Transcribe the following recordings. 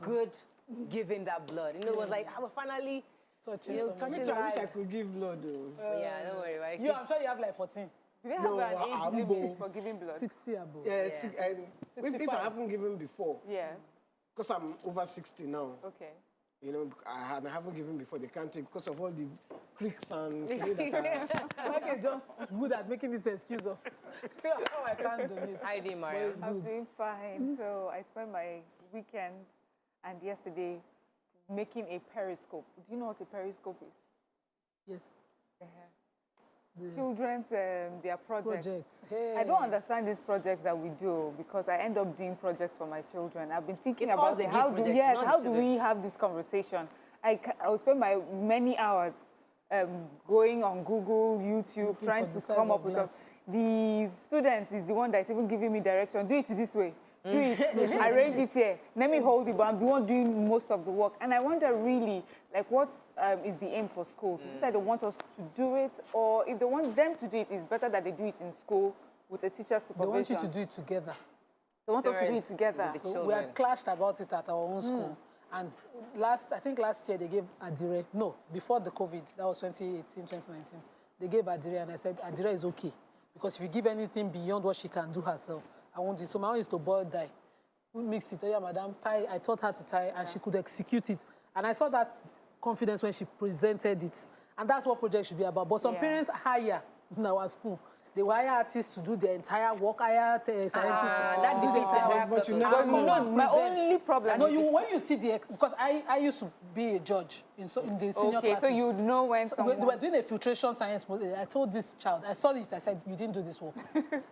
good giving that blood. You know, it was like, I was finally, touching I wish I could give blood, though. Yeah, don't worry. Right? I'm sure you have like 14. Do they have an age limit for giving blood? 60 above. Yeah, if I haven't given before. Yes. Because I'm over 60 now. Okay. You know, I haven't given before. They can't take because of all the creeks and Mike is just good at making this excuse of how I can't donate. Hi, dear Mario. I'm doing fine. So I spent my weekend and yesterday making a periscope. Do you know what a periscope is? Yes. Children's their projects. Hey. I don't understand these projects that we do because I end up doing projects for my children. I've been thinking about how do we have this conversation? I will spend my many hours going on Google, YouTube, trying to come up with the student is the one that's even giving me direction. Do it this way. Do it. Arrange it here. Let me hold it, but I'm the one doing most of the work. And I wonder really, like, what is the aim for schools? Is it that they want us to do it, or if they want them to do it, it's better that they do it in school with a teacher's supervision? They want you to do it together. They want us to do it together. So we had clashed about it at our own school. And I think last year they gave Adire, no, before the COVID, that was 2018, 2019, they gave Adire, and I said, Adire is okay. Because if you give anything beyond what she can do herself, I want it. So my own is to boil dye. We mix it. Oh, yeah, madam, tie. I taught her to tie, and she could execute it. And I saw that confidence when she presented it. And that's what project should be about. But some parents hire in our school. They hire artists to do the entire work, hire scientists. That do the entire but you never know. My only problem is... when you see the... Because I used to be a judge in the senior classes. Okay, so you know when someone... They were doing a filtration science project. I told this child, I saw it, I said, you didn't do this work.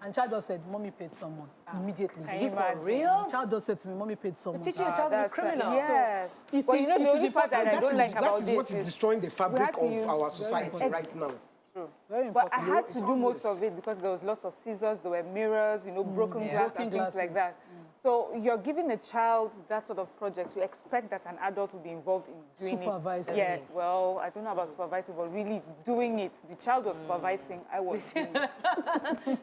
And child just said, Mommy paid someone immediately. Can you imagine? For real? The child just said to me, Mommy paid someone. Teaching a child to be criminal. Yes. Well, you know, the only part that I don't like about this is what is destroying the fabric of our society right now. True. Very but important. I had to do most of it because there was lots of scissors, there were mirrors, you know, broken glass and things like that. So you're giving a child that sort of project to expect that an adult will be involved in doing supervising it. Yes. Well, I don't know about supervising, but really doing it. The child was supervising, I was doing it.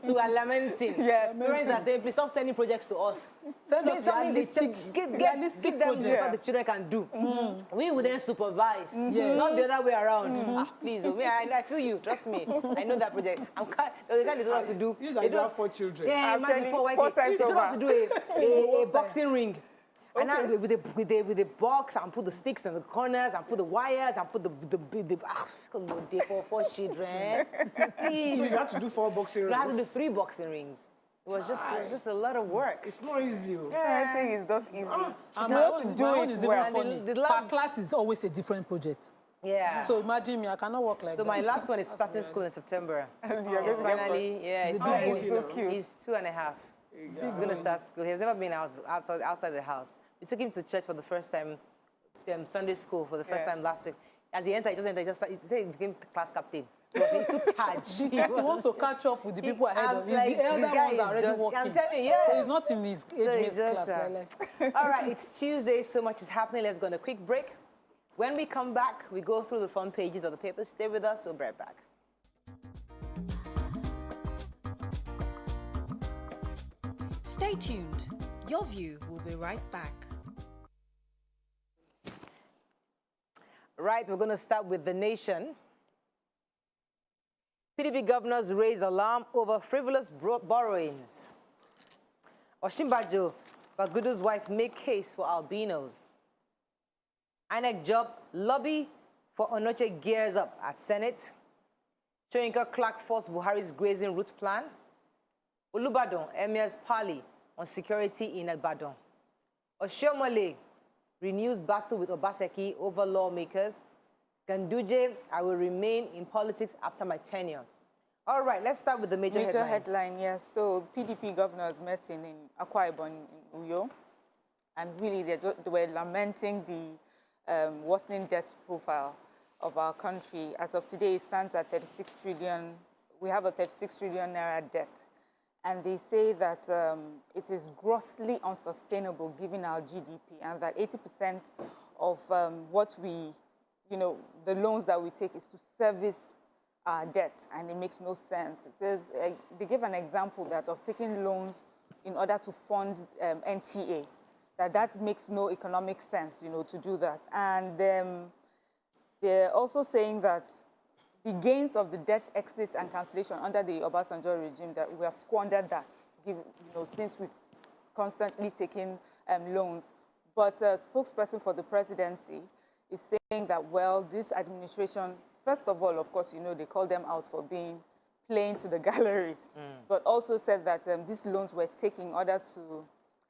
So we are lamenting. Yes. Parents are saying, please stop sending projects to us. Send us give them what the children can do. We will then supervise, not the other way around. Please, I feel you. Trust me. I know that project. The guy they told us to do. You have 4 children. Yeah, imagine 4 times over. They told us to do a boxing ring. And now with the box and put the sticks in the corners and put the wires and put the for 4 children. Please. So you had to do 4 boxing rings? You had to do 3 boxing rings. It was just a lot of work. It's not easy. Parenting is not easy. And you have to do it well. Funny. Per class is always a different project. Yeah. So imagine me, I cannot work like that. So my last one is starting school in September. Finally, he's so cute. He's 2.5. He's going to start school. He's never been outside the house. We took him to church for the first time, Sunday school for the first time last week. As he entered, he became class captain. He's too charged. Because he wants to catch up with the people ahead of him. Like, the elder ones are already working. I'm telling you, So he's not in his age class. All right, it's Tuesday, so much is happening. Let's go on a quick break. When we come back, we go through the front pages of the papers. Stay with us, we'll be right back. Stay tuned. Your View will be right back. Right, we're going to start with The Nation. PDP governors raise alarm over frivolous borrowings. Oshimbajo, Bagudu's wife, make case for albinos. INEC job lobby for Onoche gears up at Senate. Soyinka Clark faults Buhari's grazing route plan. Olubadon, Emir's parley on security in Ibadan. Oshiomhole renews battle with Obaseki over lawmakers. Ganduje, I will remain in politics after my tenure. All right, let's start with the major headline. Yes. So PDP governors met in Akwa Ibom in Uyo, and really they were lamenting the worsening debt profile of our country. As of today, it stands at 36 trillion. We have a 36 trillion naira debt. And they say that it is grossly unsustainable given our GDP, and that 80% of what we, the loans that we take is to service our debt, and it makes no sense. It says, they give an example that of taking loans in order to fund NTA. that makes no economic sense, to do that. And they're also saying that the gains of the debt exit and cancellation under the Obasanjo regime, that we have squandered that, since we've constantly taken loans. But a spokesperson for the presidency is saying that, well, this administration, first of all, of course, they call them out for being playing to the gallery, but also said that these loans were taken in order to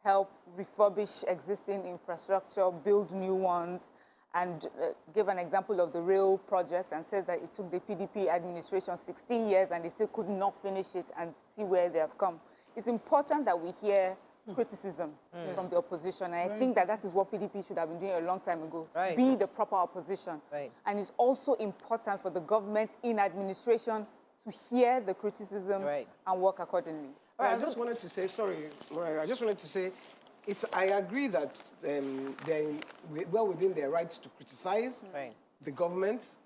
help refurbish existing infrastructure, build new ones, and gave an example of the rail project and says that it took the PDP administration 16 years and they still could not finish it, and see where they have come. It's important that we hear criticism from the opposition. And I think that is what PDP should have been doing a long time ago, be the proper opposition. And it's also important for the government in administration to hear the criticism and work accordingly. I just wanted to say, sorry, I just wanted to say, I agree that they're well within their rights to criticize the government,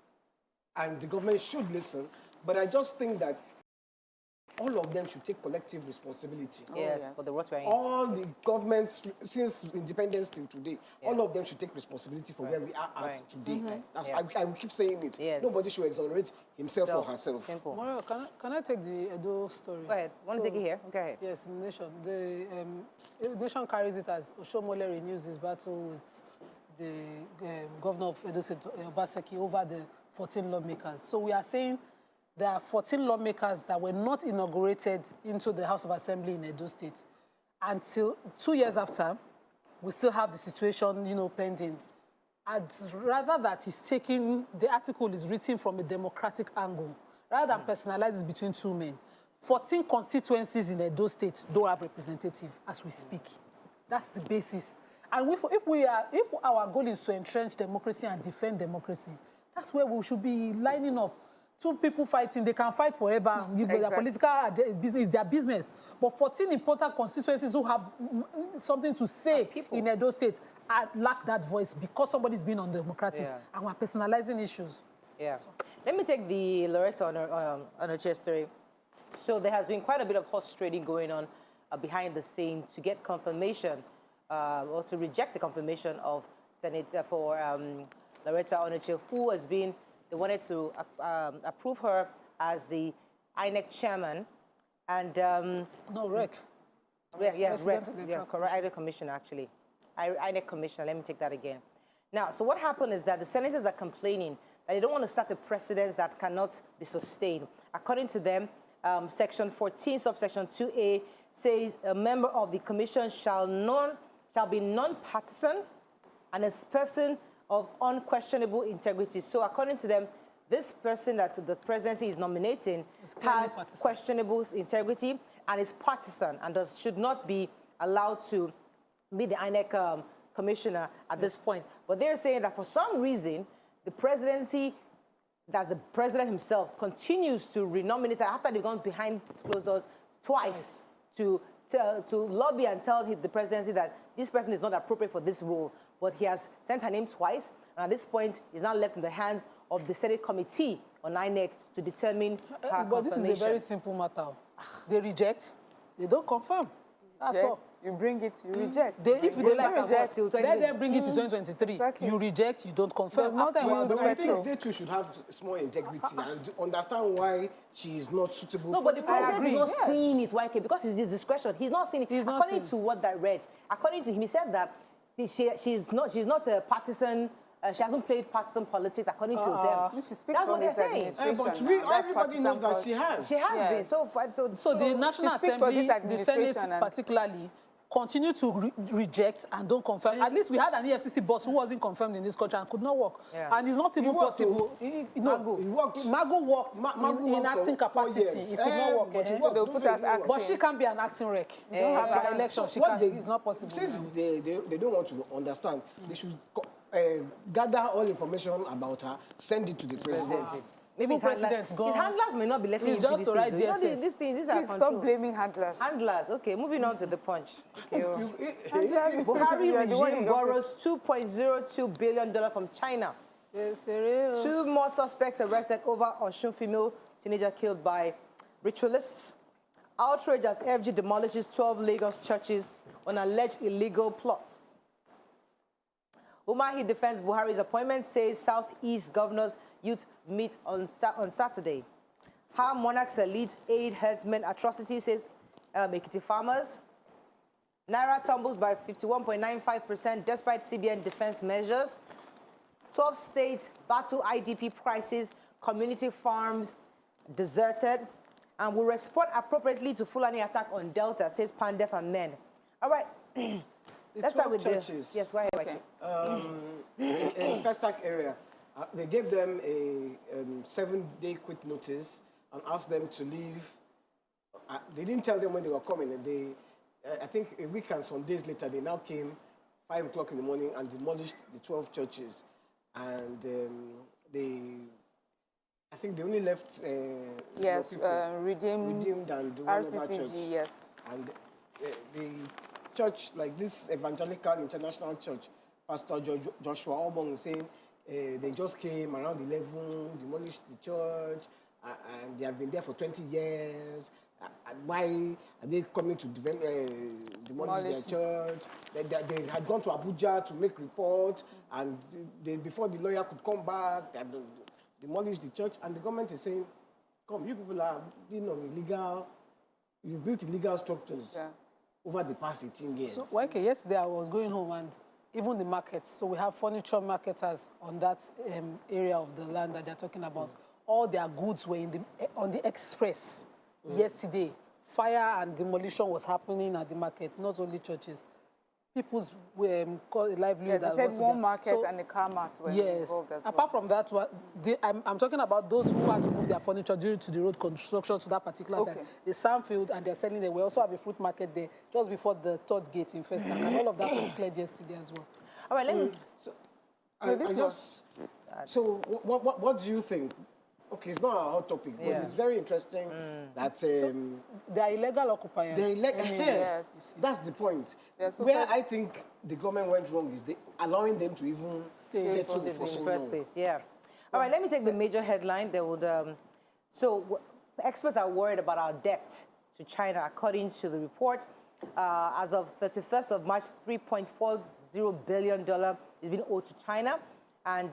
and the government should listen. But I just think that all of them should take collective responsibility. Yes, for the what we're in. All the governments, since independence till today, all of them should take responsibility for where we are at today. I will keep saying it. Nobody should exonerate himself or herself. Simple. Mario, can I take the Edo story? Go ahead. Want to take it here? Go ahead. Yes, in the Nation. The Nation carries it as Oshomole renews his battle with the governor of Edo State, Obaseki, over the 14 lawmakers. So we are saying there are 14 lawmakers that were not inaugurated into the House of Assembly in Edo State. Until 2 years after, we still have the situation, pending. I'd rather that he's taking, the article is written from a democratic angle, rather than personalize it between two men. 14 constituencies in Edo State don't have representative as we speak. That's the basis. And if our goal is to entrench democracy and defend democracy, that's where we should be lining up. Two people fighting, they can fight forever. Their political business is their business. But 14 important constituencies who have something to say in Edo State lack that voice because somebody's been undemocratic and we're personalizing issues. Let me take the Loretta on her chest story. So there has been quite a bit of horse trading going on behind the scene to get confirmation or to reject the confirmation of Senator for Loretta Onoche, who has been. They wanted to approve her as the INEC chairman, and no, REC. REC, correct. INEC commissioner, actually. INEC commissioner. Let me take that again. Now, so what happened is that the senators are complaining that they don't want to start a precedent that cannot be sustained. According to them, Section 14, subsection 2A says a member of the commission shall be non-partisan and a person of unquestionable integrity. So according to them, this person that the presidency is nominating has questionable integrity and is partisan and should not be allowed to be the INEC commissioner at this point. But they're saying that for some reason, the presidency, that the president himself continues to renominate after they've gone behind closed doors twice to lobby and tell the presidency that this person is not appropriate for this role. But he has sent her name twice, and at this point, is now left in the hands of the Senate Committee on INEC to determine her But confirmation. this is a very simple matter. They reject, they don't confirm. That's all. You bring it, you reject. If they like reject, let them bring it to 2023. Exactly. You reject, you don't confirm. I think they too should have small integrity and understand why she is not suitable. No, but the president is not seeing it, YK, because it's his discretion. He's not seeing it. According to what I read, according to him, he said that she's not a partisan. She hasn't played partisan politics, according to them. She speaks from his administration. But everybody knows that she has. She has been. So the National Assembly, the Senate particularly, continue to reject and don't confirm. At least we had an EFCC boss who wasn't confirmed in this country and could not work. And it's not even possible. Mago worked in acting capacity. He could not work. They'll put us acting. But she can't be an acting rec. They don't have an election. It's not possible. Since they don't want to understand, they should gather all information about her, send it to the presidency. Maybe his handlers may not be letting him just to write these things. Please stop blaming handlers. Handlers. Okay, moving on to the punch. Okay, Buhari regime borrows $2.02 billion from China. Two more suspects arrested over Osun female teenager killed by ritualists. Outrage as FG demolishes 12 Lagos churches on alleged illegal plots. Umahi defends Buhari's appointment, says Southeast governors youth meet on Saturday. How monarchs elites aid herdsmen atrocity, says Ekiti farmers. Naira tumbles by 51.95% despite CBN defense measures. 12 states battle IDP crisis, community farms deserted, and will respond appropriately to Fulani attack on Delta, says Pandef and Men. All right. Let's start with churches. Yes, why? Okay. In Festac area, they gave them a 7-day quit notice and asked them to leave. They didn't tell them when they were coming. I think a week and some days later, they now came 5 o'clock in the morning and demolished the 12 churches. And I think they only left yes, Redeemed and one other church. RCCG, yes. And the church, like this Evangelical International Church, Pastor Joshua Obong was saying they just came around 11, demolished the church, and they have been there for 20 years. Why are they coming to demolish their church? They had gone to Abuja to make reports, and before the lawyer could come back, they demolished the church. And the government is saying, come, you people are being on illegal, you've built illegal structures over the past 18 years. So, okay, yesterday I was going home, and even the markets, so we have furniture marketers on that area of the land that they're talking about. All their goods were on the express. Yesterday, fire and demolition was happening at the market, not only churches. People's livelihood. Yeah, they said one market and the car mart were involved as well. Apart from that, I'm talking about those who had to move their furniture due to the road construction to that particular site. The Sandfield, and they're selling there. We also have a fruit market there just before the third gate in Festac, and all of that was cleared yesterday as well. All right, let me... So what do you think? Okay, it's not a hot topic, but it's very interesting that... they're illegal occupiers. They're yes. That's the point. Where I think the government went wrong is allowing them to even settle for so long. In the first place, All right, let me take the major headline. They would, experts are worried about our debt to China, according to the report. As of 31st of March, $3.40 billion is being owed to China. And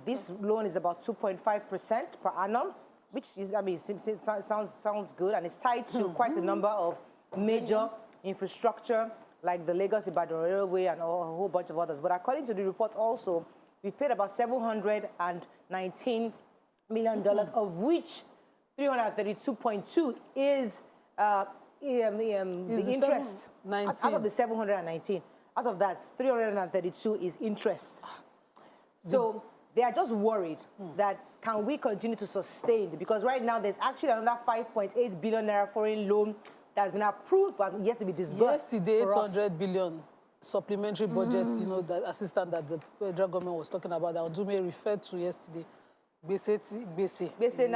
this loan is about 2.5% per annum, which is, I mean, sounds good. And it's tied to quite a number of major infrastructure, like the Lagos-Ibadan Railway and a whole bunch of others. But according to the report also, we paid about $719 million, of which 332.2 is the interest. Out of the 719, out of that, 332 is interest. So they are just worried that can we continue to sustain? Because right now there's actually another 5.8 billion naira foreign loan that's been approved but yet to be disbursed. Yesterday, 800 billion supplementary budget, you know, the assistant that the federal government was talking about, that Odume referred to yesterday. Now,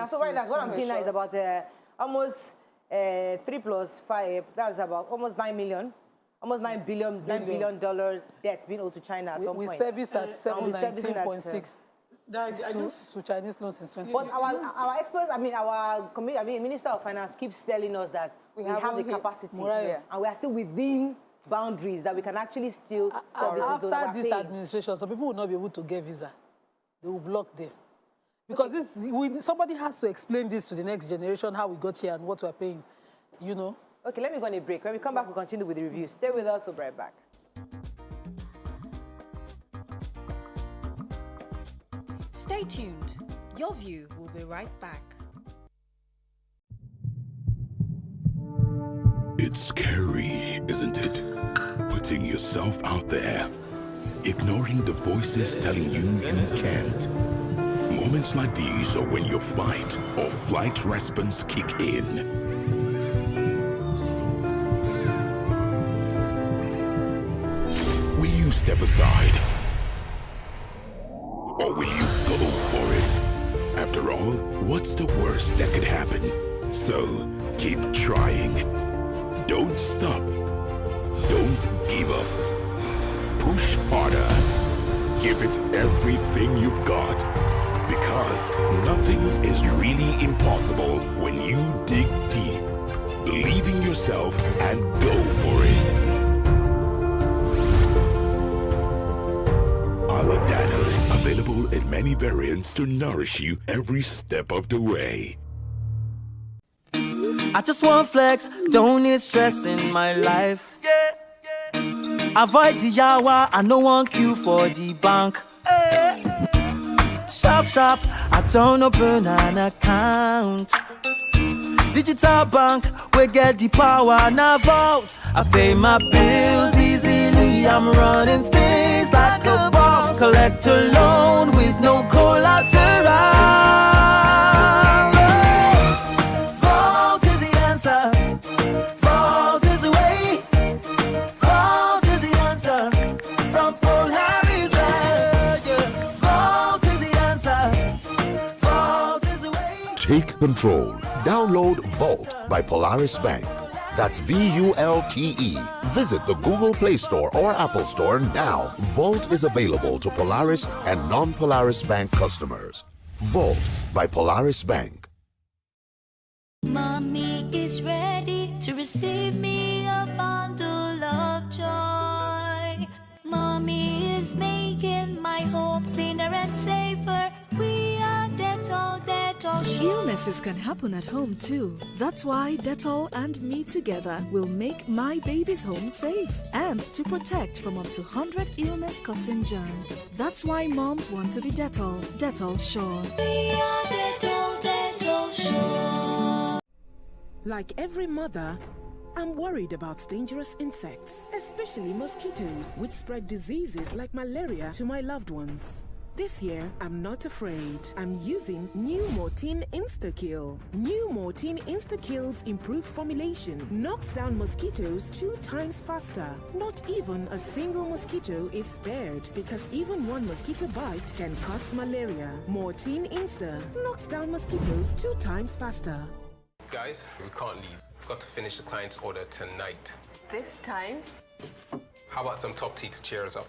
so right now, what I'm seeing now is about almost 3 plus 5, that's about almost 9 million. Almost $9 billion debt being owed to China at some point. We service at 719.6 to Chinese loans since 2020. But our experts, our Minister of Finance keeps telling us that we have the capacity, and we are still within boundaries that we can actually still service those that after this administration, some people will not be able to get visa. They will block them. Because somebody has to explain this to the next generation, how we got here and what we're paying, you know. Okay, let me go on a break. When we come back, we'll continue with the review. Stay with us, we'll be right back. Stay tuned. Your View will be right back. It's scary, isn't it? Putting yourself out there, ignoring the voices telling you can't. Moments like these are when your fight or flight response kick in. Will you step aside? Or will you go for it? After all, what's the worst that could happen? So, keep trying. Don't stop. Don't give up. Push harder. Give it everything you've got. Because nothing is really impossible when you dig deep. Believe in yourself and go for it. Available in many variants to nourish you every step of the way. I just want flex, don't need stress in my life. Avoid the yawa, I no want queue for the bank. Sharp, sharp, I don't open an account. Digital bank, we get the power now vault. I pay my bills easily, I'm running things like a boss. Collect a loan with no collateral. Vault is the answer. Vault is the way. Vault is the answer. From Polaris Bank. Vault is the answer. Vault is the way. Take control. Download Vault by Polaris Bank. That's VULTE. Visit the Google Play Store or Apple Store now. Vault is available to Polaris and non-Polaris Bank customers. Vault by Polaris Bank. Mommy is ready to receive me a bundle of joy. Mommy is making my home cleaner and safer. We are Dettol, Dettol Sure. Illnesses can happen at home too. That's why Dettol and me together will make my baby's home safe and to protect from up to 100 illness-causing germs. That's why moms want to be Dettol, Dettol Sure. We are Dettol, Dettol Sure. Like every mother, I'm worried about dangerous insects, especially mosquitoes, which spread diseases like malaria to my loved ones. This year, I'm not afraid. I'm using New Mortein Insta-Kill. New Mortein Insta-Kill's improved formulation knocks down mosquitoes 2 times faster. Not even a single mosquito is spared because even one mosquito bite can cause malaria. Mortein Insta knocks down mosquitoes 2 times faster. Guys, we can't leave. We've got to finish the client's order tonight. This time? How about some top tea to cheer us up?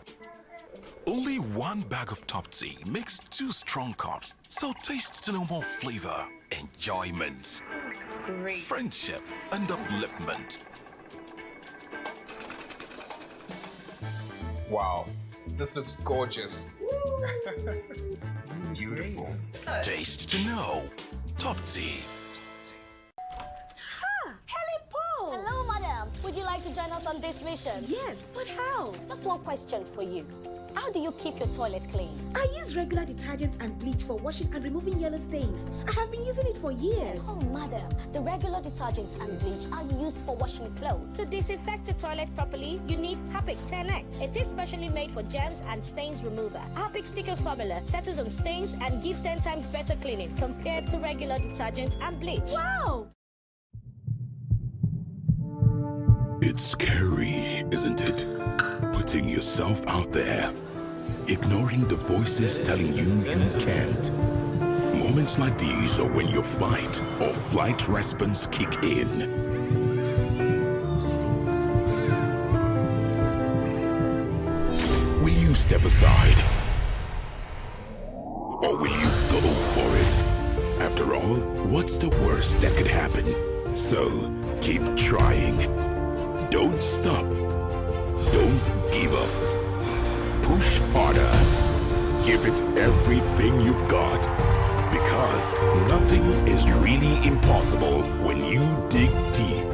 Only 1 bag of top tea makes 2 strong cups, so taste to know more flavor, enjoyment, Great. friendship, and upliftment. Wow, this looks gorgeous. Beautiful. Taste to know. Top tea. Hello, madam. Would you like to join us on this mission? Yes, but how? Just one question for you. How do you keep your toilet clean? I use regular detergent and bleach for washing and removing yellow stains. I have been using it for years. Oh, madam, the regular detergents and bleach are used for washing clothes. To disinfect your toilet properly, you need Harpic 10X. It is specially made for germs and stains remover. Harpic sticker formula settles on stains and gives 10 times better cleaning compared to regular detergent and bleach. Wow! It's scary, isn't it? Putting yourself out there, ignoring the voices telling you you can't. Moments like these are when your fight or flight response kick in. Will you step aside? Or will you go for it? After all, what's the worst that could happen? So, keep trying. Don't stop. Don't give up. Push harder. Give it everything you've got. Because nothing is really impossible when you dig deep.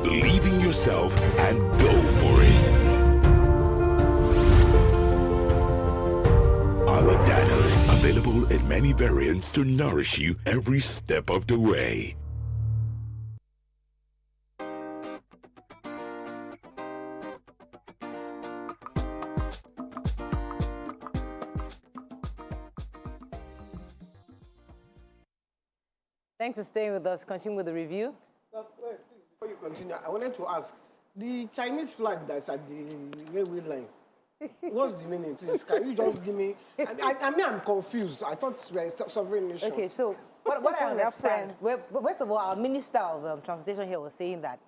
Believe in yourself and go for it. Aladana, available in many variants to nourish you every step of the way. Thanks for staying with us. Continue with the review. Please, before you continue, I wanted to ask, the Chinese flag that's at the railway line, what's the meaning, please? Can you just give me... I mean, I'm confused. I thought we were a sovereign nation. Okay, so what I understand, first of all, our Minister of Transportation here was saying that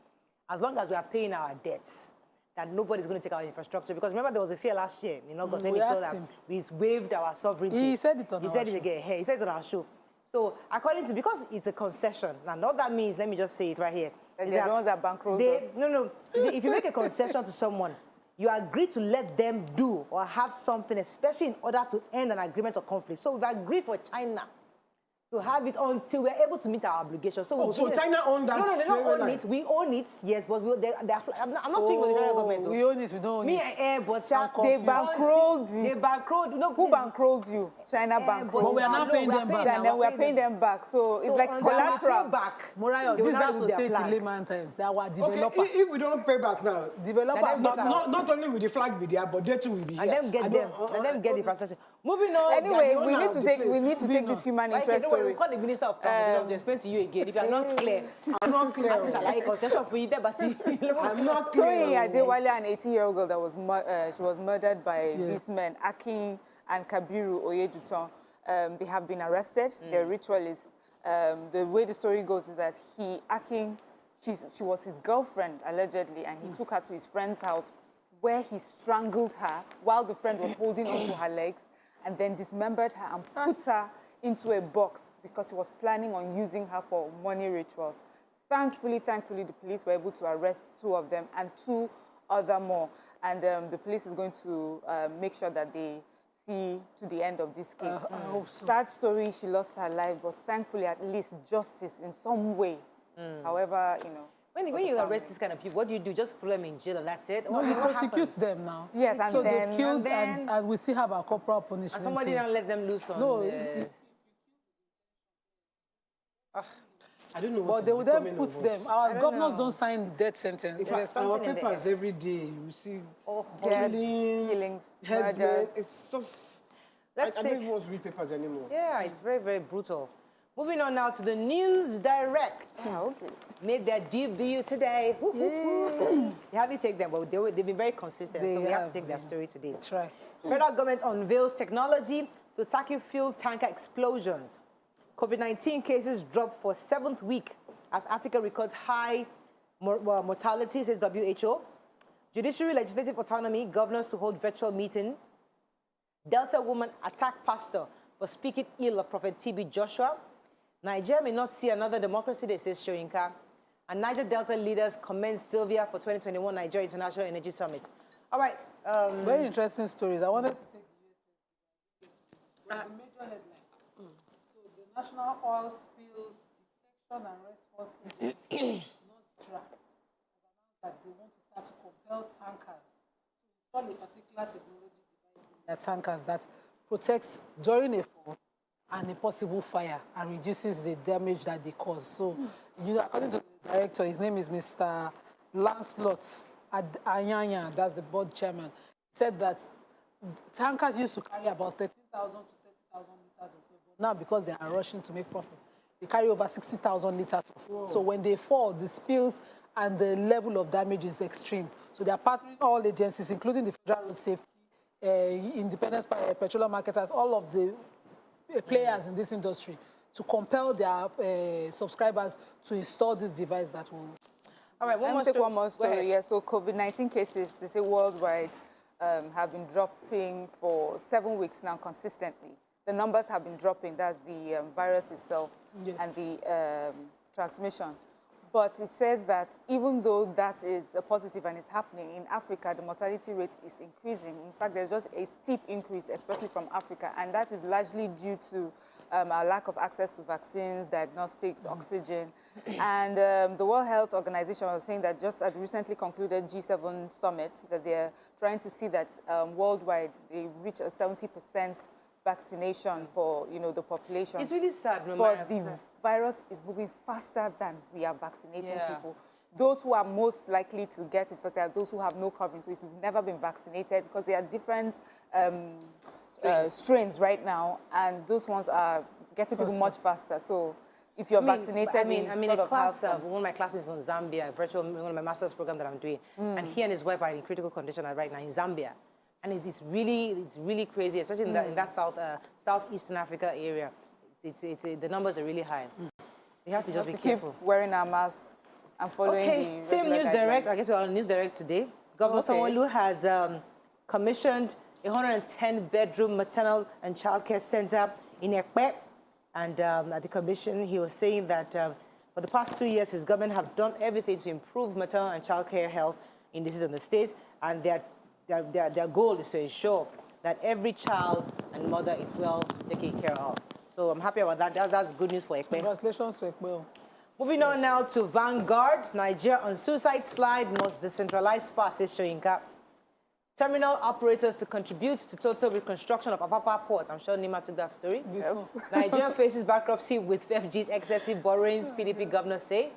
as long as we are paying our debts, that nobody's going to take our infrastructure. Because remember, there was a fear last year, you know, because when he told that we waived our sovereignty. He said it on He said it again. Hey, he said it on our show. So, according to, because it's a concession, now, what that means, let me just say it right here. They're the ones that bankroll us. No. If you make a concession to someone, you agree to let them do or have something, especially in order to end an agreement or conflict. So we've agreed for China to have it until we're able to meet our obligations. So, so China own that? No, they don't own it. We own it, yes, but I'm not speaking with the federal government. We own it, we don't own it. But they bankrolled it. They bankrolled. No, who bankrolled you? China bankrolled. But we are not paying them back. And then we are paying them back. So it's like collateral. Back. Morayo, this is how to say it in layman times. They are our developer. Okay, if we don't pay back now, developer. Not only will the flag be there, but they too will be here. And then get the infrastructure. Moving on. Anyway, we need to take this human interest story. We call the Minister of Commerce to explain to you again. If you are not clear, I'm not clear. I concession for you there, but I'm not clear. Toyin Adewale, an 18-year-old girl that was she was murdered by these men, Akin and Kabiru Oyeduton. They have been arrested. They're ritualists. The way the story goes is that Akin, she was his girlfriend allegedly, and he took her to his friend's house, where he strangled her while the friend was holding onto her legs, and then dismembered her and put her into a box because he was planning on using her for money rituals. Thankfully, the police were able to arrest 2 of them and 2 other more. And the police is going to make sure that they see to the end of this case. I hope so. Sad story, she lost her life, but thankfully at least justice in some way. However, you know. When you arrest this kind of people, what do you do? Just throw them in jail and that's it? No, you prosecute them now. Yes, and so then... they killed and we still have our corporal punishment. And somebody don't let them loose on... No, I don't know what but they would then put them... Our governors don't sign death sentence. In fact, our papers every day, you see killings, headsmen. It's just... I don't even want to read papers anymore. Yeah, it's very, very brutal. Moving on now to the News Direct. Made their debut today. They hardly take them, but they've been very consistent, so we have to take their story today. Try. Federal government unveils technology to tackle fuel tanker explosions. COVID-19 cases drop for 7th week as Africa records high mortality, says WHO. Judiciary legislative autonomy, governors to hold virtual meeting. Delta woman attack pastor for speaking ill of Prophet TB Joshua. Nigeria may not see another democracy, they says Shoyinka. And Niger Delta leaders commend Sylvia for 2021 Nigeria International Energy Summit. All right. Very interesting stories. I wanted to take the major headline. So the National Oil Spills Detection and Response Agency, NOSDRA, has announced that they want to start to compel tankers to install a particular technology device in their tankers that protects during a fall and a possible fire and reduces the damage that they cause. So, you know, according to the director, his name is Mr. Lancelot Anyanya, that's the board chairman, said that tankers used to carry about 13,000 to 30,000 liters of fuel. But now, because they are rushing to make profit, they carry over 60,000 liters of fuel. So when they fall, the spills and the level of damage is extreme. So they are partnering all agencies, including the Federal Road Safety, independent petroleum marketers, all of the players in this industry, to compel their subscribers to install this device that will... All right, one more story. Yeah, so COVID-19 cases, they say worldwide, have been dropping for 7 weeks now consistently. The numbers have been dropping. That's the virus itself and the transmission. But it says that even though that is a positive and it's happening, in Africa, the mortality rate is increasing. In fact, there's just a steep increase, especially from Africa, and that is largely due to our lack of access to vaccines, diagnostics, oxygen. And the World Health Organization was saying that just at the recently concluded G7 summit, that they're trying to see that worldwide they reach a 70% vaccination for, you know, the population. It's really sad, but the virus is moving faster than we are vaccinating people. Those who are most likely to get infected are those who have no covering. So if you've never been vaccinated, because there are different strains right now, and those ones are getting people much faster. So if you're vaccinated, I'm in a class of one of my classmates from Zambia, one of my master's program that I'm doing, and he and his wife are in critical condition right now in Zambia. And it's really crazy, especially in that southeastern Africa area. The numbers are really high. We have to just be careful. Keep wearing our masks and following the same News Direct. I guess we're on News Direct today. Governor Sanwo-Olu has commissioned a 110-bedroom maternal and childcare center in Ekpe. And at the commission, he was saying that for the past 2 years, his government have done everything to improve maternal and childcare health in the state. And they're their goal is to ensure that every child and mother is well taken care of. So I'm happy about that. That's good news for Ekpe. Congratulations to Ekpe. Moving on now to Vanguard. Nigeria on suicide slide must decentralize fast, says Shoyinka. Terminal operators to contribute to total reconstruction of Apapa Port. I'm sure Nima took that story. Nigeria faces bankruptcy with FG's excessive borrowings, PDP governors say.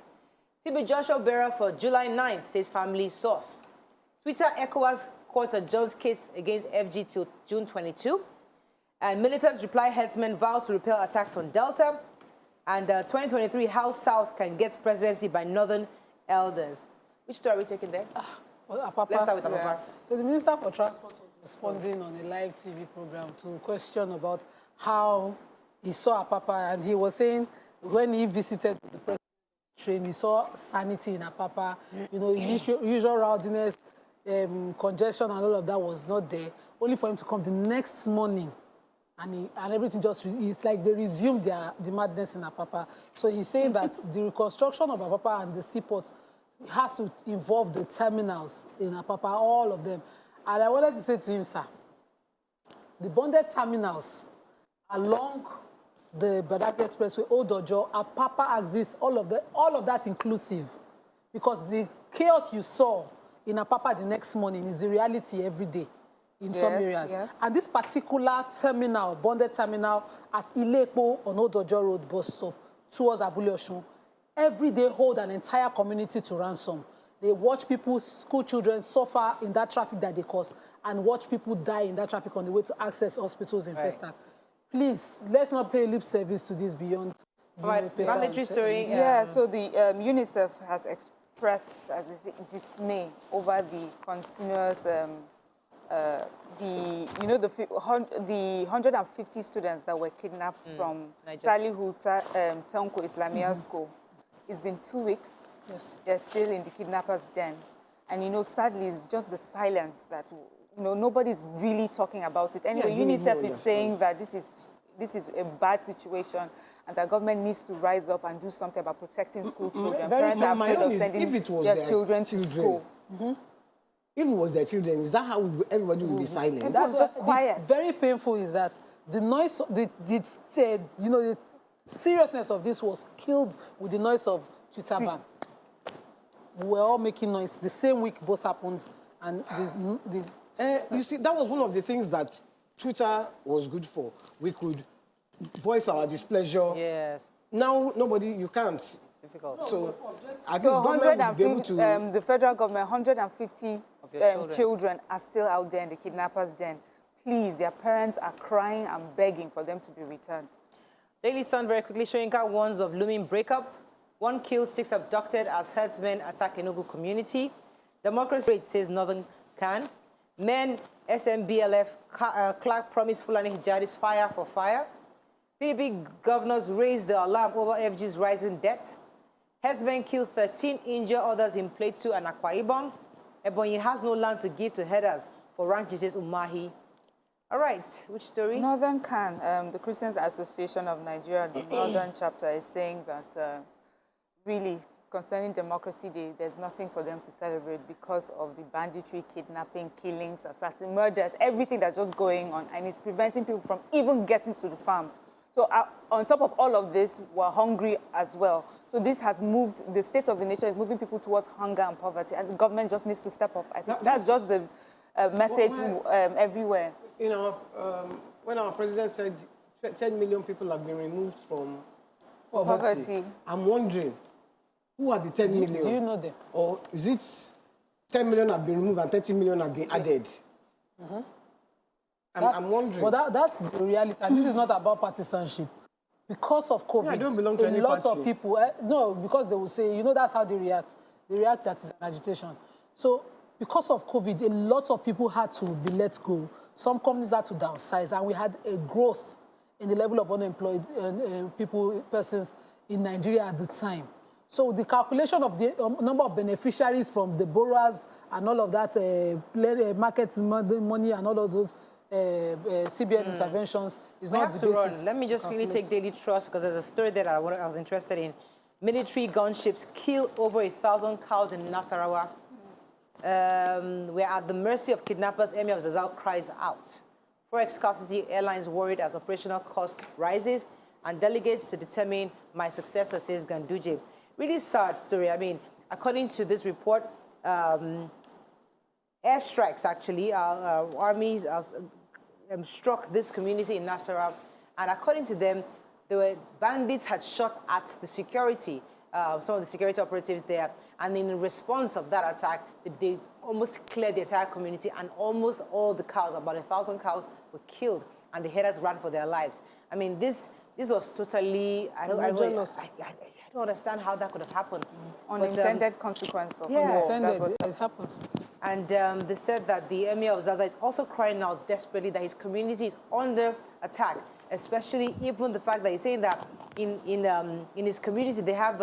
TB Joshua bearer for July 9th, says family source. Twitter ECOWAS court adjourns case against FG till June 22. And militants reply headsmen vow to repel attacks on Delta. And 2023 House South can get presidency by Northern elders. Which story are we taking there? Apapa. Let's start with Apapa. Yeah. So the Minister for Transport was responding on a live TV program to a question about how he saw Apapa, and he was saying when he visited the president train, he saw sanity in Apapa. You know, usual rowdiness, congestion and all of that was not there. Only for him to come the next morning and everything just, it's like they resumed the madness in Apapa. So he's saying that the reconstruction of Apapa and the seaport has to involve the terminals in Apapa, all of them. And I wanted to say to him, sir, the bonded terminals along the Badagry Expressway, Odojo, Apapa exists, all of that inclusive. Because the chaos you saw in Apapa the next morning is the reality every day in some areas. Yes. And this particular terminal, bonded terminal at Ilepo on Odojo Road bus stop towards Abule Osun, every day hold an entire community to ransom. They watch people, school children, suffer in that traffic that they cause and watch people die in that traffic on the way to access hospitals in Festac. Please, let's not pay lip service to this beyond. Mandatory story. Yeah, so the UNICEF has expressed as dismay over the continuous, the 150 students that were kidnapped from Salihuta Tonko Islamia School. It's been 2 weeks. Yes. They're still in the kidnappers' den. And, you know, sadly, it's just the silence that, you know, nobody's really talking about it. Anyway, UNICEF is saying that this is a bad situation and the government needs to rise up and do something about protecting school children. Parents are afraid of sending their children to school. If it was their children, is that how everybody would be silent? That's just quiet. Very painful is that the noise, the seriousness of this was killed with the noise of Twitter ban. We were all making noise. The same week both happened. And you see, that was one of the things that Twitter was good for. We could voice our displeasure. Yes. Now, you can't. It's difficult. So, at least government will be able to... the federal government, 150 children are still out there in the kidnappers' den. Please, their parents are crying and begging for them to be returned. Daily Sun very quickly, Shoyinka warns of looming breakup. 1 killed, 6 abducted as herdsmen attack Enugu community. Democracy rate says Northern can. Men, SMBLF, Clark promised Fulani jihadists fire for fire. PDP governors raised the alarm over FG's rising debt. Herdsmen killed 13, injure others in Plateau and Akwa Ibom. Ebonyi has no land to give to herders for ranches, says Umahi. All right, which story? Northern Can, the Christians Association of Nigeria, the Northern chapter is saying that really, concerning Democracy Day, there's nothing for them to celebrate because of the banditry, kidnapping, killings, assassin murders, everything that's just going on, and it's preventing people from even getting to the farms. So on top of all of this, we're hungry as well. So this has moved, the state of the nation is moving people towards hunger and poverty, and the government just needs to step up. I think that's just the message everywhere. You know, when our president said 10 million people have been removed from poverty. I'm wondering, who are the 10 million? Do you know them? Or is it 10 million have been removed and 30 million have been added? I'm wondering. Well, that's the reality. And this is not about partisanship. Because of COVID, I don't belong to any lot party. of people, no, because they will say, you know, that's how they react. They react that is an agitation. So because of COVID, a lot of people had to be let go. Some companies had to downsize, and we had a growth in the level of unemployed persons in Nigeria at the time. So the calculation of the number of beneficiaries from the borrowers and all of that, market money and all of those CBN interventions is not the basis. Let me just quickly take Daily Trust, because there's a story that I was interested in. Military gunships kill over 1,000 cows in Nasarawa. We're at the mercy of kidnappers. Emir of Zazal cries out. Forex scarcity, airlines worried as operational cost rises, and delegates to determine my successor, says Ganduje. Really sad story. I mean, according to this report, airstrikes actually, armies struck this community in Nasarawa, and according to them, bandits had shot at the security, some of the security operatives there, and in response of that attack, they almost cleared the entire community, and almost all the cows, about 1,000 cows, were killed, and the herders ran for their lives. I mean, this was totally, I don't understand how that could have happened. Unintended consequence of it happens. And they said that the Emir of Zaza is also crying out desperately that his community is under attack, especially even the fact that he's saying that in his community they have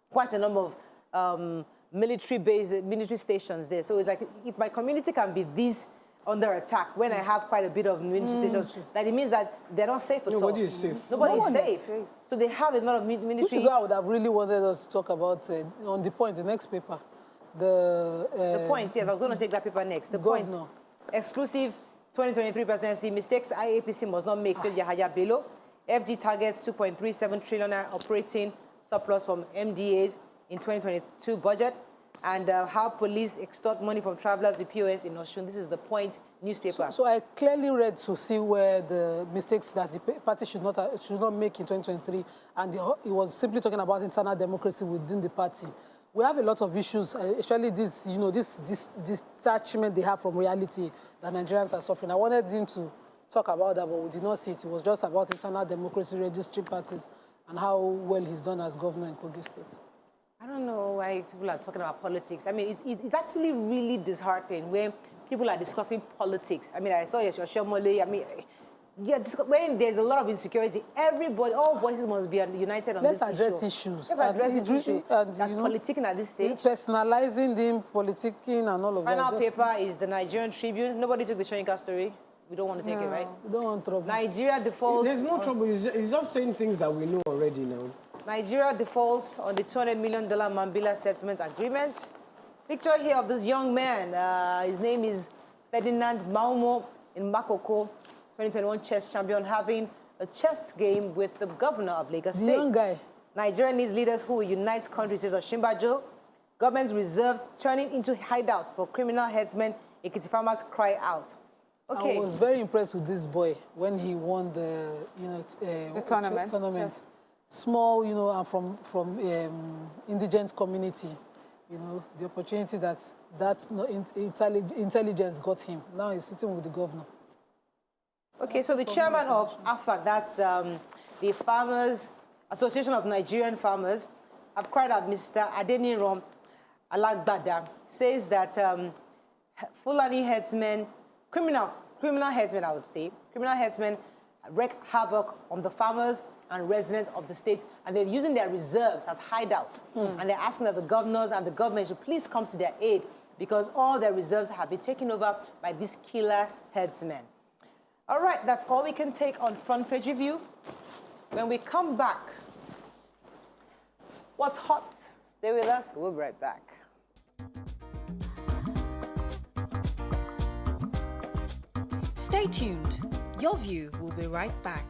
quite a number of military stations there. So it's like, if my community can be this under attack when I have quite a bit of military stations, that it means that they're not safe at all. Nobody is safe. Nobody is safe. So they have a lot of military. Which is what I would have really wanted us to talk about on the point, the next paper. The point, yes, I was going to take that paper next. The point, exclusive 2023 presidency, mistakes IAPC must not make, says Yahaya Bello. FG targets 2.37 trillion operating surplus from MDAs in 2022 budget. And how police extort money from travelers with POS in Oshun. This is the point newspaper. So I clearly read to see where the mistakes that the party should not make in 2023, and it was simply talking about internal democracy within the party. We have a lot of issues, especially this, this detachment they have from reality that Nigerians are suffering. I wanted him to talk about that, but we did not see it. It was just about internal democracy, registry parties, and how well he's done as governor in Kogi State. I don't know why people are talking about politics. I mean, it's actually really disheartening when people are discussing politics. I mean, I saw Yoshomole. I mean, yeah, when there's a lot of insecurity, all voices must be united on this issue. Let's address issues. Let's address this issue. Politicking at this stage. Personalizing them, politicking and all of that. Final paper is the Nigerian Tribune. Nobody took the Shoyinka story. We don't want to take it, right? We don't want trouble. Nigeria defaults. There's no trouble. It's just saying things that we know already now. Nigeria defaults on the $200 million Mambila settlement agreement. Picture here of this young man. His name is Ferdinand Maumo in Makoko, 2021 chess champion, having a chess game with the governor of Lagos State. Young guy. Nigeria needs leaders who will unite countries, says Oshimbajo. Government reserves turning into hideouts for criminal headsmen. Ekiti farmers cry out. Okay. I was very impressed with this boy when he won the, the tournament. Yes. Small, and from indigent community, the opportunity that intelligence got him. Now he's sitting with the governor. Okay, so the chairman of AFA, that's the Farmers Association of Nigerian Farmers, have cried out. Mr. Adeniran Alagbada says that Fulani headsmen, criminal headsmen, I would say, criminal headsmen wreak havoc on the farmers and residents of the state, and they're using their reserves as hideouts. And they're asking that the governors and the government should please come to their aid, because all their reserves have been taken over by these killer headsmen. All right, that's all we can take on Front Page Review. When we come back, what's hot? Stay with us. We'll be right back. Stay tuned. Your View will be right back.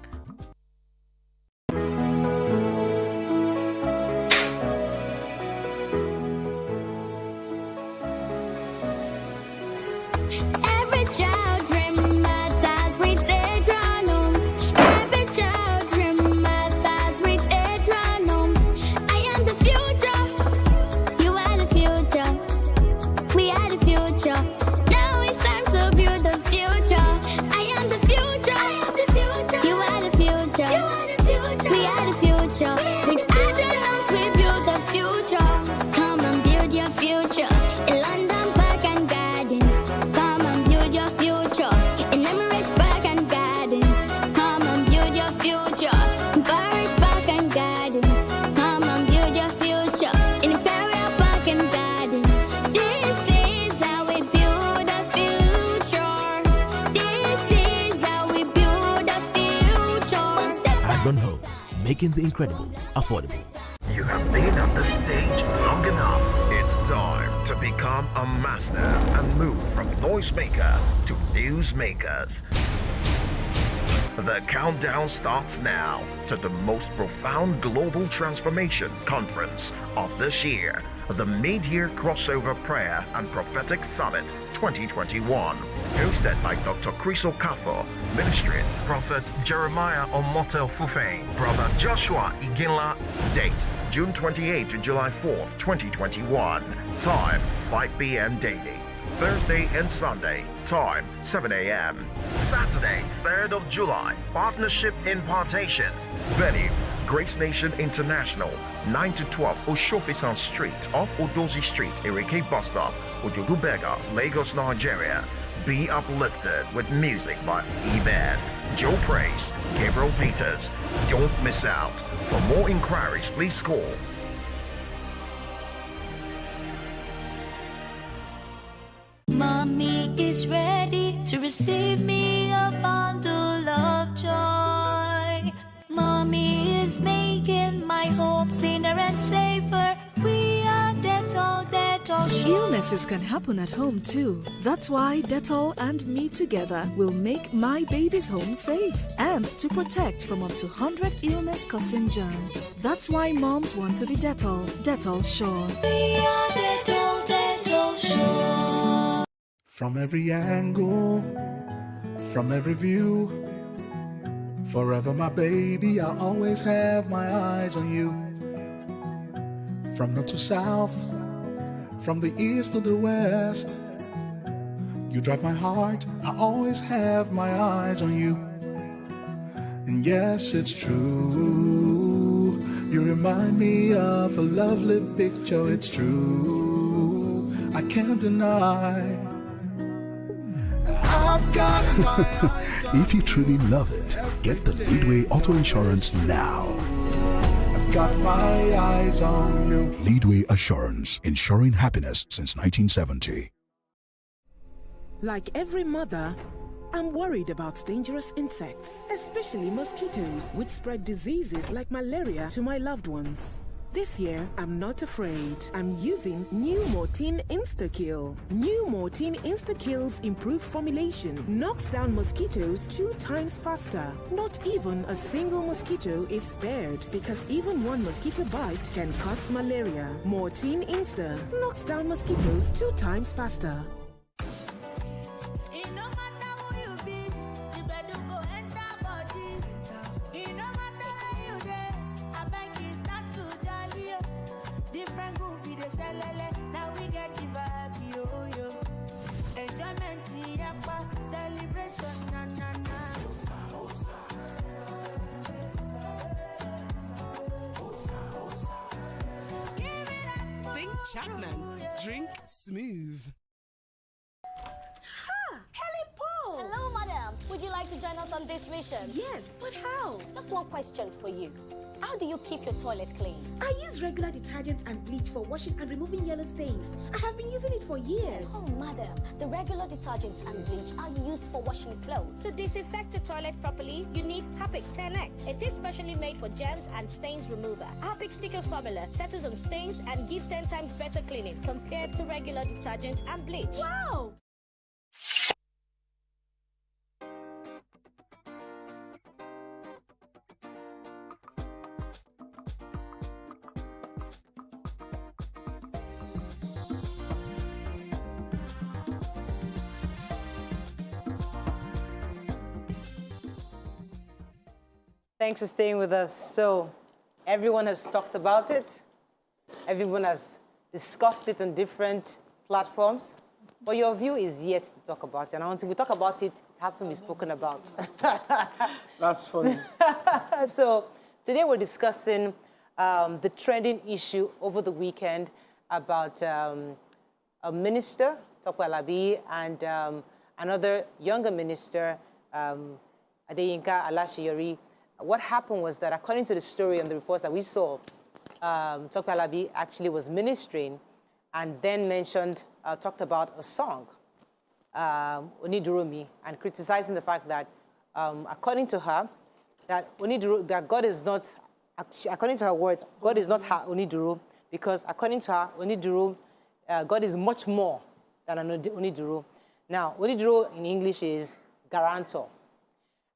Making the incredible affordable. have been at the stage long enough. It's time to become a master and move from noisemaker to newsmakers. The countdown starts now to the most profound global transformation conference of this year, the Mid-Year Crossover Prayer and Prophetic Summit 2021, hosted by Dr. Chris Okafo, ministering Prophet Jeremiah Omotel Fufein, Brother Joshua Iginla. Date June 28 to July 4th, 2021. Time 5 p.m. daily. Thursday and Sunday, time 7 a.m. Saturday, 3rd of July, partnership impartation. Venue, Grace Nation International, 9 to 12 Oshofisan Street, off Odozi Street, Ireke Bus Stop, Ojodubega, Lagos, Nigeria. Be uplifted with music by E-Man, Joe Praise, Gabriel Peters. Don't miss out. For more inquiries, please call Mommy is ready to receive me a bundle of joy. Mommy is making my home cleaner and safer. We are Dettol, Dettol Sure. Illnesses can happen at home too. That's why Dettol and me together will make my baby's home safe and to protect from up to 100 illness-causing germs. That's why moms want to be Dettol, Dettol Sure. We are Dettol, Dettol Sure. From every angle, from every view, forever my baby, I'll always have my eyes on you. From north to south, from the east to the west, you drive my heart, I always have my eyes on you. And yes, it's true, you remind me of a lovely picture, it's true, I can't deny. I've got my eyes on If you truly love it, get the Leadway Auto Insurance now. I've got my eyes on you. Leadway Assurance, ensuring happiness since 1970. Like every mother, I'm worried about dangerous insects, especially mosquitoes, which spread diseases like malaria to my loved ones. This year, I'm not afraid. I'm using New Mortein Insta-Kill. New Mortein Insta-Kill's improved formulation knocks down mosquitoes 2 times faster. Not even a single mosquito is spared because even one mosquito bite can cause malaria. Mortein Insta knocks down mosquitoes 2 times faster. Now we get the vibe, yo yo. Enjoyment, yapa, celebration, na na na. Think Chapman, drink smooth. Helen Paul! Hello, madam. Would you like to join us on this mission? Yes, but how? Just one question for you. How do you keep your toilet clean? I use regular detergent and bleach for washing and removing yellow stains. I have been using it for years. Oh, madam, the regular detergents and bleach are used for washing clothes. To disinfect your toilet properly, you need Harpic 10X. It is specially made for germs and stains remover. Harpic sticker formula settles on stains and gives 10 times better cleaning compared to regular detergent and bleach. Wow! Thanks for staying with us. So, everyone has talked about it. Everyone has discussed it on different platforms. But your view is yet to talk about it. And until we talk about it, it has to be spoken about. That's funny. So, today we're discussing the trending issue over the weekend about a minister, Tope Alabi, and another younger minister, Adeyinka Alashiyori. What happened was that, according to the story and the reports that we saw, Tope Alabi actually was ministering and then talked about a song, Oni Duro, and criticizing the fact that, according to her, that Oni Duro, that God is not according to her words, God is not her Oni Duro, because according to her, Oni Duro, God is much more than an Oni Duro. Now, Oni Duro in English is guarantor.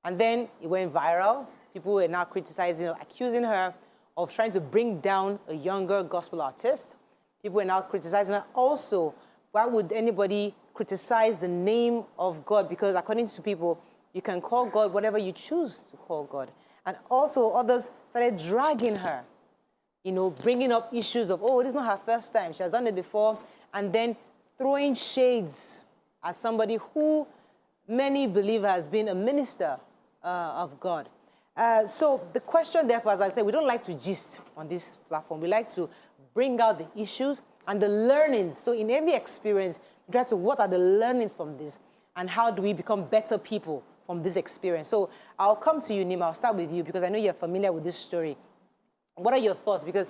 And then it went viral. People were now criticizing, accusing her of trying to bring down a younger gospel artist. People were now criticizing her. Also, why would anybody criticize the name of God? Because according to people, you can call God whatever you choose to call God. And also others started dragging her, bringing up issues of, oh, this is not her first time. She has done it before. And then throwing shades at somebody who many believe has been a minister of God. So the question, therefore, as I said, we don't like to gist on this platform. We like to bring out the issues and the learnings. So in every experience, we try to, what are the learnings from this? And how do we become better people from this experience? So I'll come to you, Nima. I'll start with you because I know you're familiar with this story. What are your thoughts? Because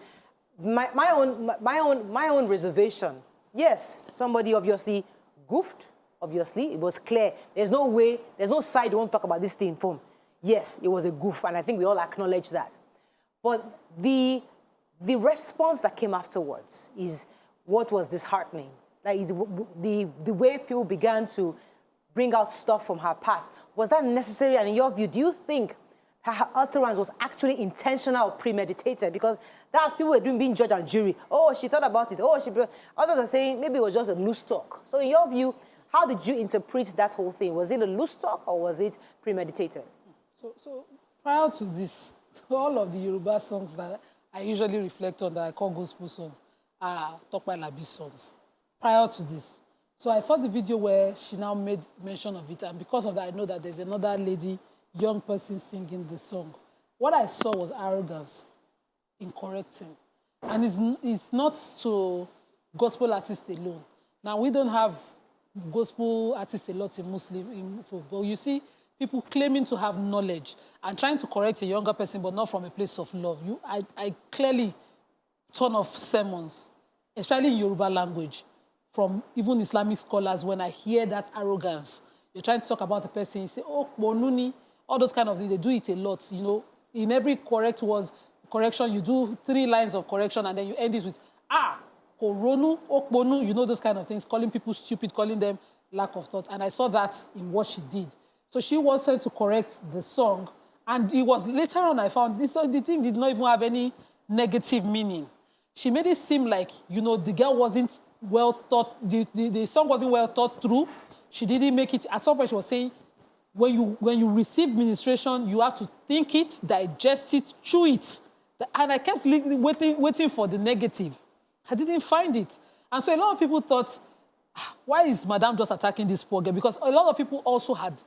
my own reservation, yes, somebody obviously goofed, obviously. It was clear. There's no way, there's no side you won't talk about this thing from. Yes, it was a goof, and I think we all acknowledge that. But the response that came afterwards is what was disheartening. Like the way people began to bring out stuff from her past. Was that necessary? And in your view, do you think her utterance was actually intentional or premeditated? Because that's people were being judge and jury. Oh, she thought about it. Oh, others are saying maybe it was just a loose talk. So in your view, how did you interpret that whole thing? Was it a loose talk or was it premeditated? So prior to this, all of the Yoruba songs that I usually reflect on that I call gospel songs are Tope Alabi songs. Prior to this. So I saw the video where she now made mention of it, and because of that, I know that there's another lady, young person singing the song. What I saw was arrogance in correcting. And it's not to gospel artists alone. Now, we don't have gospel artists a lot in Muslim football. You see people claiming to have knowledge and trying to correct a younger person, but not from a place of love. I clearly turn off sermons, especially in Yoruba language, from even Islamic scholars. When I hear that arrogance, you're trying to talk about a person, you say, oh, Bonuni, all those kind of things, they do it a lot. In every correction, you do 3 lines of correction, and then you end it with, Koronu, Okbonu, those kind of things, calling people stupid, calling them lack of thought. And I saw that in what she did. So she wanted to correct the song, and it was later on I found this. So the thing did not even have any negative meaning. She made it seem like, the girl wasn't well thought, the song wasn't well thought through. She didn't make it. At some point she was saying, when you receive ministration, you have to think it, digest it, chew it. And I kept waiting for the negative. I didn't find it. And so a lot of people thought, why is Madame just attacking this poor girl? Because a lot of people also had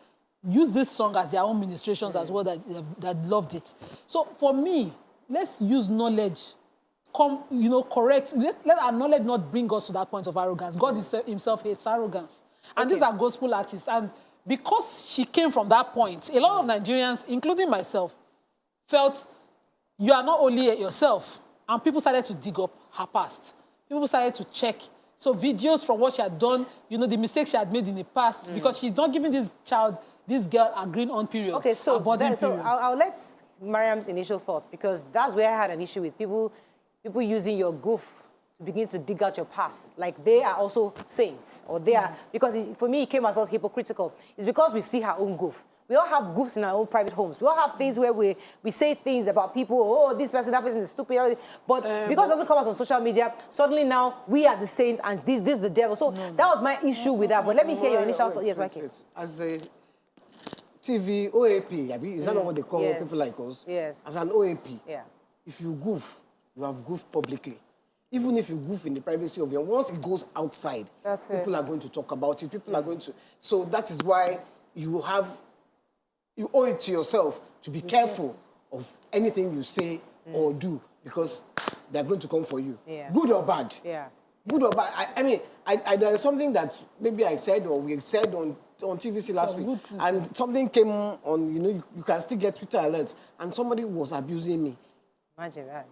used this song as their own ministrations as well, that loved it. So for me, let's use knowledge, correct. Let our knowledge not bring us to that point of arrogance. God himself hates arrogance. And these are gospel artists. And because she came from that point, a lot of Nigerians, including myself, felt you are not only yourself. And people started to dig up her past. People started to check. So videos from what she had done, the mistakes she had made in the past, because she's not giving this girl a green on period. Okay, so I'll let Mariam's initial thoughts, because that's where I had an issue with people using your goof to begin to dig out your past. Like they are also saints, or they are, because for me it came as hypocritical. It's because we see her own goof. We all have goofs in our own private homes. We all have things where we say things about people, oh, this person, that person is stupid. But because it doesn't come out on social media, suddenly now we are the saints and this is the devil. So that was my issue with that. But let me hear your initial thoughts. Yes, Mikey. As a TV, OAP, is that not what they call people like us? Yes. As an OAP, if you goof, you have goofed publicly. Even if you goof in the privacy of your, once it goes outside, people are going to talk about it. People are going to. So that is why you owe it to yourself to be careful of anything you say or do, because they're going to come for you. Good or bad. Good or bad. I mean, there is something that maybe I said or we said on TVC last week, and something came on, you can still get Twitter alerts, and somebody was abusing me. Imagine that.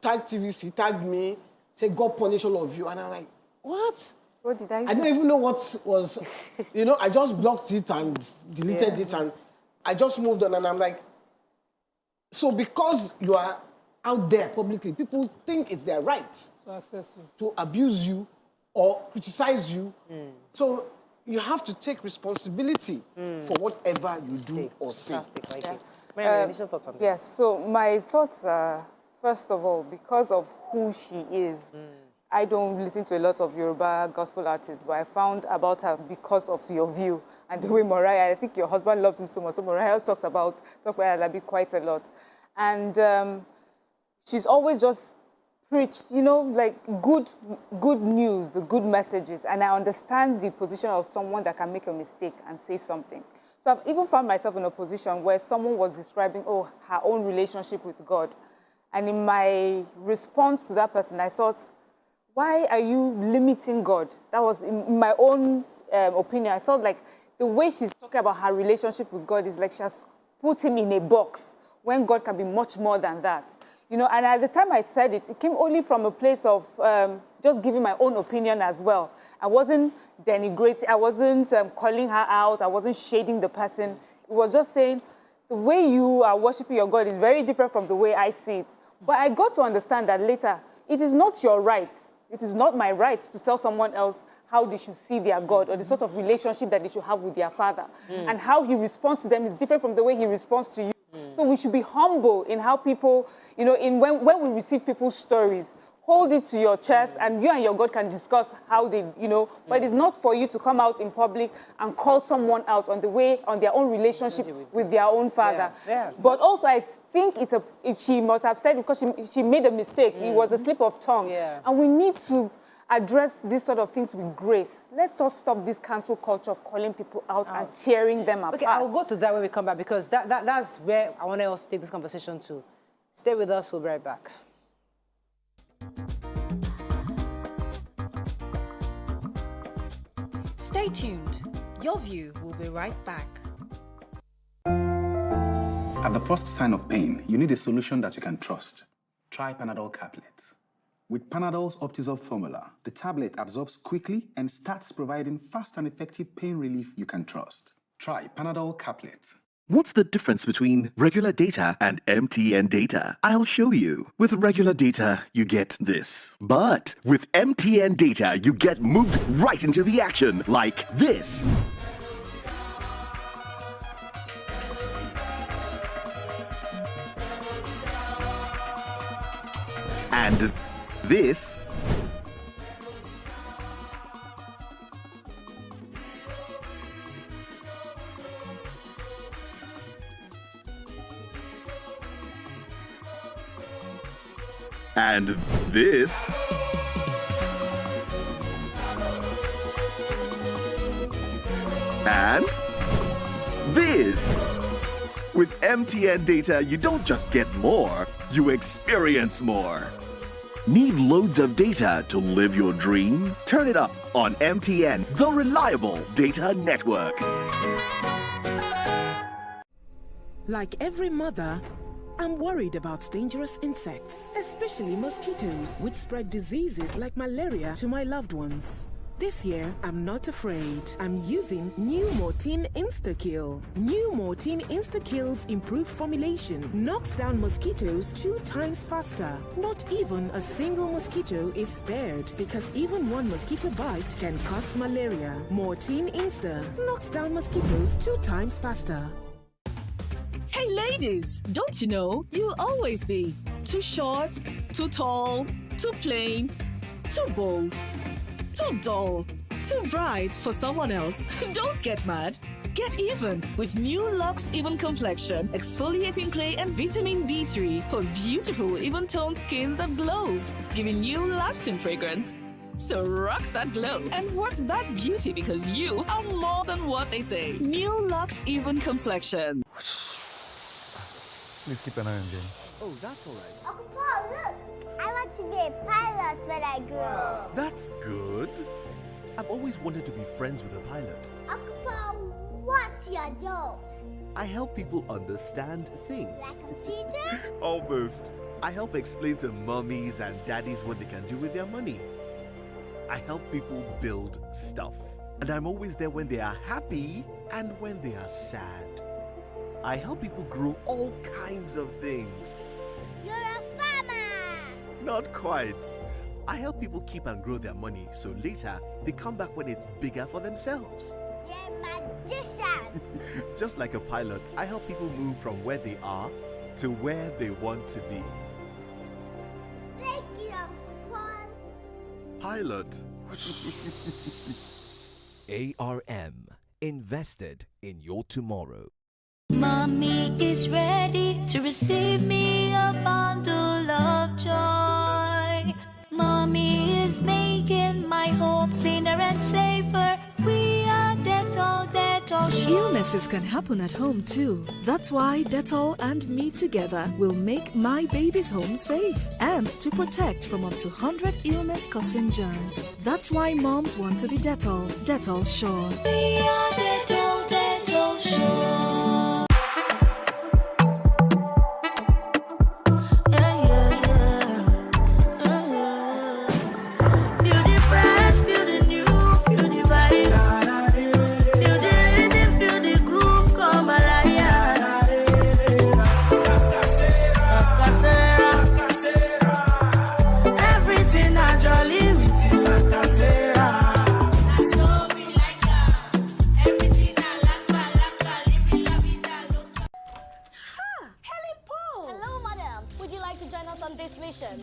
Tag TVC, tag me, say, God punish all of you. And I'm like, what? What did I say? I don't even know what was, I just blocked it and deleted it, and I just moved on, and I'm like, So because you are out there publicly, people think it's their right To access you. to abuse you or criticize you. So you have to take responsibility for whatever you do or say. Fantastic, thank you. Mary, initial thoughts on this? Yes, so my thoughts are, first of all, because of who she is, I don't listen to a lot of Yoruba gospel artists, but I found about her because of YourView and the way Mariah, I think your husband loves him so much, so Mariah talks about Tope Alabi quite a lot. And she's always just preached, you know, like good news, the good messages, and I understand the position of someone that can make a mistake and say something. So I've even found myself in a position where someone was describing, her own relationship with God. And in my response to that person, I thought, why are you limiting God? That was, in my own opinion, I felt like the way she's talking about her relationship with God is like she has put him in a box when God can be much more than that. You know, and at the time I said it, it came only from a place of just giving my own opinion as well. I wasn't denigrating, I wasn't calling her out, I wasn't shading the person. It was just saying, the way you are worshiping your God is very different from the way I see it. But I got to understand that later, it is not your right, it is not my right to tell someone else how they should see their God or the sort of relationship that they should have with their Father. And how he responds to them is different from the way he responds to you. So we should be humble in how people, you know, when we receive people's stories, hold it to your chest and you and your God can discuss how they, you know, but it's not for you to come out in public and call someone out on their own relationship with their own Father. But also I think she must have said because she made a mistake. It was a slip of tongue. And we need to address these sort of things with grace. Let's not stop this cancel culture of calling people out and tearing them apart. Okay, I'll go to that when we come back because that's where I want us to take this conversation to. Stay with us, we'll be right back. Stay tuned. Your View will be right back. At the first sign of pain, you need a solution that you can trust. Try Panadol Caplets. With Panadol's Optizorb formula, the tablet absorbs quickly and starts providing fast and effective pain relief you can trust. Try Panadol Caplets. What's the difference between regular data and MTN data? I'll show you. With regular data, you get this. But with MTN data, you get moved right into the action, like this. And this. And this. And this. With MTN data, you don't just get more, you experience more. Need loads of data to live your dream? Turn it up on MTN, the reliable data network. Like every mother, I'm worried about dangerous insects, especially mosquitoes, which spread diseases like malaria to my loved ones. This year, I'm not afraid. I'm using new Mortein Insta-Kill. New Mortein Insta-Kill's improved formulation knocks down mosquitoes 2 times faster. Not even a single mosquito is spared because even one mosquito bite can cause malaria. Mortein Insta knocks down mosquitoes 2 times faster. Hey ladies, don't you know you'll always be too short, too tall, too plain, too bold, too dull, too bright for someone else. Don't get mad. Get even with new Lux Even Complexion, exfoliating clay and vitamin B3 for beautiful even toned skin that glows, giving you lasting fragrance. So rock that glow and work that beauty because you are more than what they say. New Lux Even Complexion. Please keep an eye on them. Oh, that's all right. Uncle Paul, look! I want to be a pilot when I grow up. That's good. I've always wanted to be friends with a pilot. Uncle Paul, what's your job? I help people understand things. Like a teacher? Almost. I help explain to mummies and daddies what they can do with their money. I help people build stuff. And I'm always there when they are happy and when they are sad. I help people grow all kinds of things. You're a farmer. Not quite. I help people keep and grow their money so later they come back when it's bigger for themselves. You're a magician. Just like a pilot, I help people move from where they are to where they want to be. Thank you, Uncle Paul. Pilot. ARM. Invested in your tomorrow. Mommy is ready to receive me a bundle of joy. Mommy is making my home cleaner and safer. We are Dettol Sure. Illnesses can happen at home too. That's why Dettol and me together will make my baby's home safe and to protect from up to 100 illness-causing germs. That's why moms want to be Dettol Sure. We are Dettol Sure.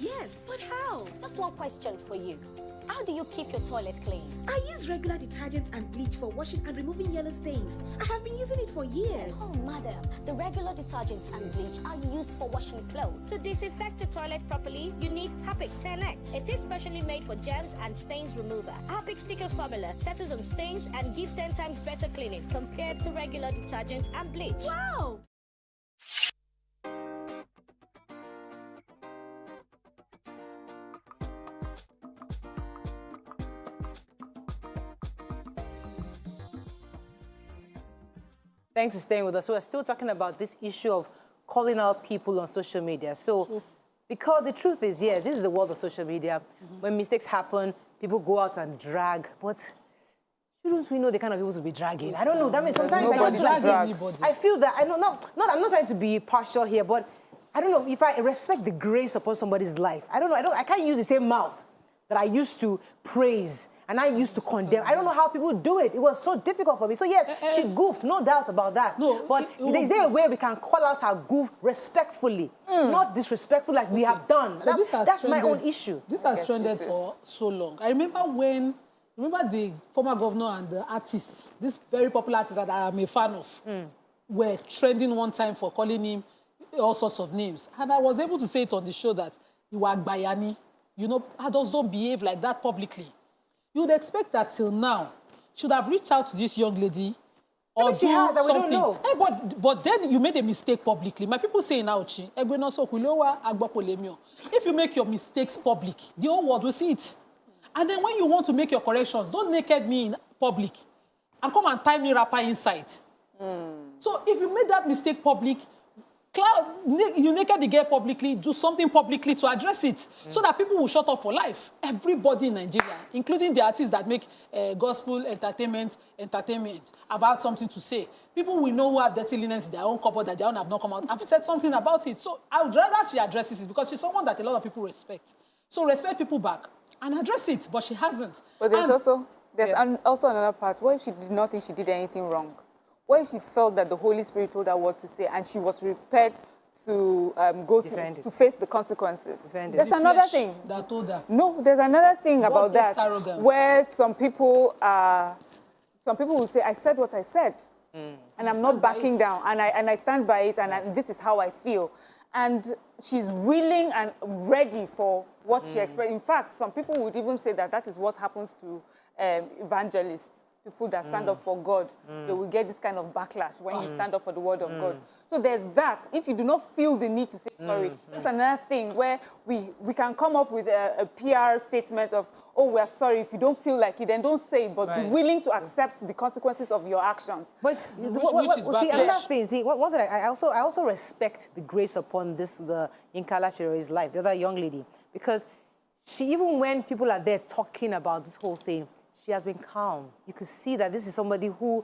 Yes, but how? Just one question for you. How do you keep your toilet clean? I use regular detergent and bleach for washing and removing yellow stains. I have been using it for years. Oh, madam, the regular detergents and bleach are used for washing clothes. To disinfect your toilet properly, you need Harpic 10X. It is specially made for germs and stains remover. Harpic sticker formula settles on stains and gives 10 times better cleaning compared to regular detergent and bleach. Wow! Thanks for staying with us. So we're still talking about this issue of calling out people on social media. So, because the truth is, yes, this is the world of social media. When mistakes happen, people go out and drag. But shouldn't we know the kind of people to be dragging? I don't know. That means sometimes I feel that I'm not trying to be partial here, but I don't know if I respect the grace upon somebody's life. I don't know. I can't use the same mouth that I used to praise and I used to condemn. I don't know how people do it. It was so difficult for me. So yes, she goofed, no doubt about that. No, but is there a way we can call out our goof respectfully, not disrespectful like we have done? So that's my own issue. This has trended for so long. I remember the former governor and the artists, this very popular artist that I am a fan of, were trending one time for calling him all sorts of names. And I was able to say it on the show that you are Bayani. You know, adults don't behave like that publicly. You would expect that till now, should have reached out to this young lady or do something. We don't know. But then you made a mistake publicly. My people say now, if you make your mistakes public, the whole world will see it. And then when you want to make your corrections, don't naked me in public and come and tie me rapper inside. So if you made that mistake public, you naked the girl publicly, do something publicly to address it so that people will shut up for life. Everybody in Nigeria, including the artists that make gospel entertainment, have had something to say. People will know who have dirty linens in their own cupboard that they own have not come out. I've said something about it. So I would rather she addresses it because she's someone that a lot of people respect. So respect people back and address it, but she hasn't. But there's also another part. What if she did not think she did anything wrong? What if she felt that the Holy Spirit told her what to say and she was prepared to to face the consequences? There's another thing. That told her. No, there's another thing about that arrogance? Where some people will say, I said what I said and I'm not backing down and I stand by it and this is how I feel. And she's willing and ready for what she expects. In fact, some people would even say that is what happens to evangelists. People that stand up for God, they will get this kind of backlash when you stand up for the word of God. So there's that. If you do not feel the need to say sorry, that's another thing where we can come up with a PR statement of, oh, we're sorry. If you don't feel like it, then don't say it, but be willing to accept the consequences of your actions. But which is another thing. See, what did I also respect the grace upon the Nkala Shiro's life, the other young lady, because she, even when people are there talking about this whole thing, she has been calm. You could see that this is somebody who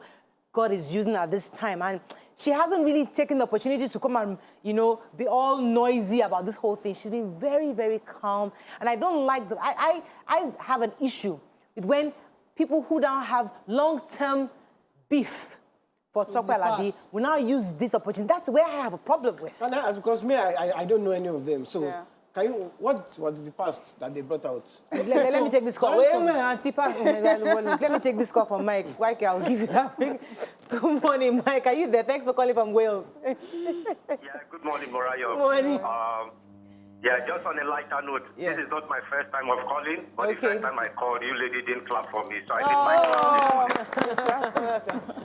God is using at this time. And she hasn't really taken the opportunity to come and, you know, be all noisy about this whole thing. She's been very, very calm. And I don't like that. I have an issue with when people who don't have long-term beef for Tope Alabi will now use this opportunity. That's where I have a problem with. And that's because me, I don't know any of them. So can you, what was the past that they brought out? Let me take this call. Wait, Auntie, let me take this call from Mike. Mike, I'll give you that. Good morning, Mike. Are you there? Thanks for calling from Wales. Yeah, good morning, Morayo. Good morning. Yeah, just on a lighter note, this is not my first time of calling, but the first time I called, you lady didn't clap for me, so I did my call.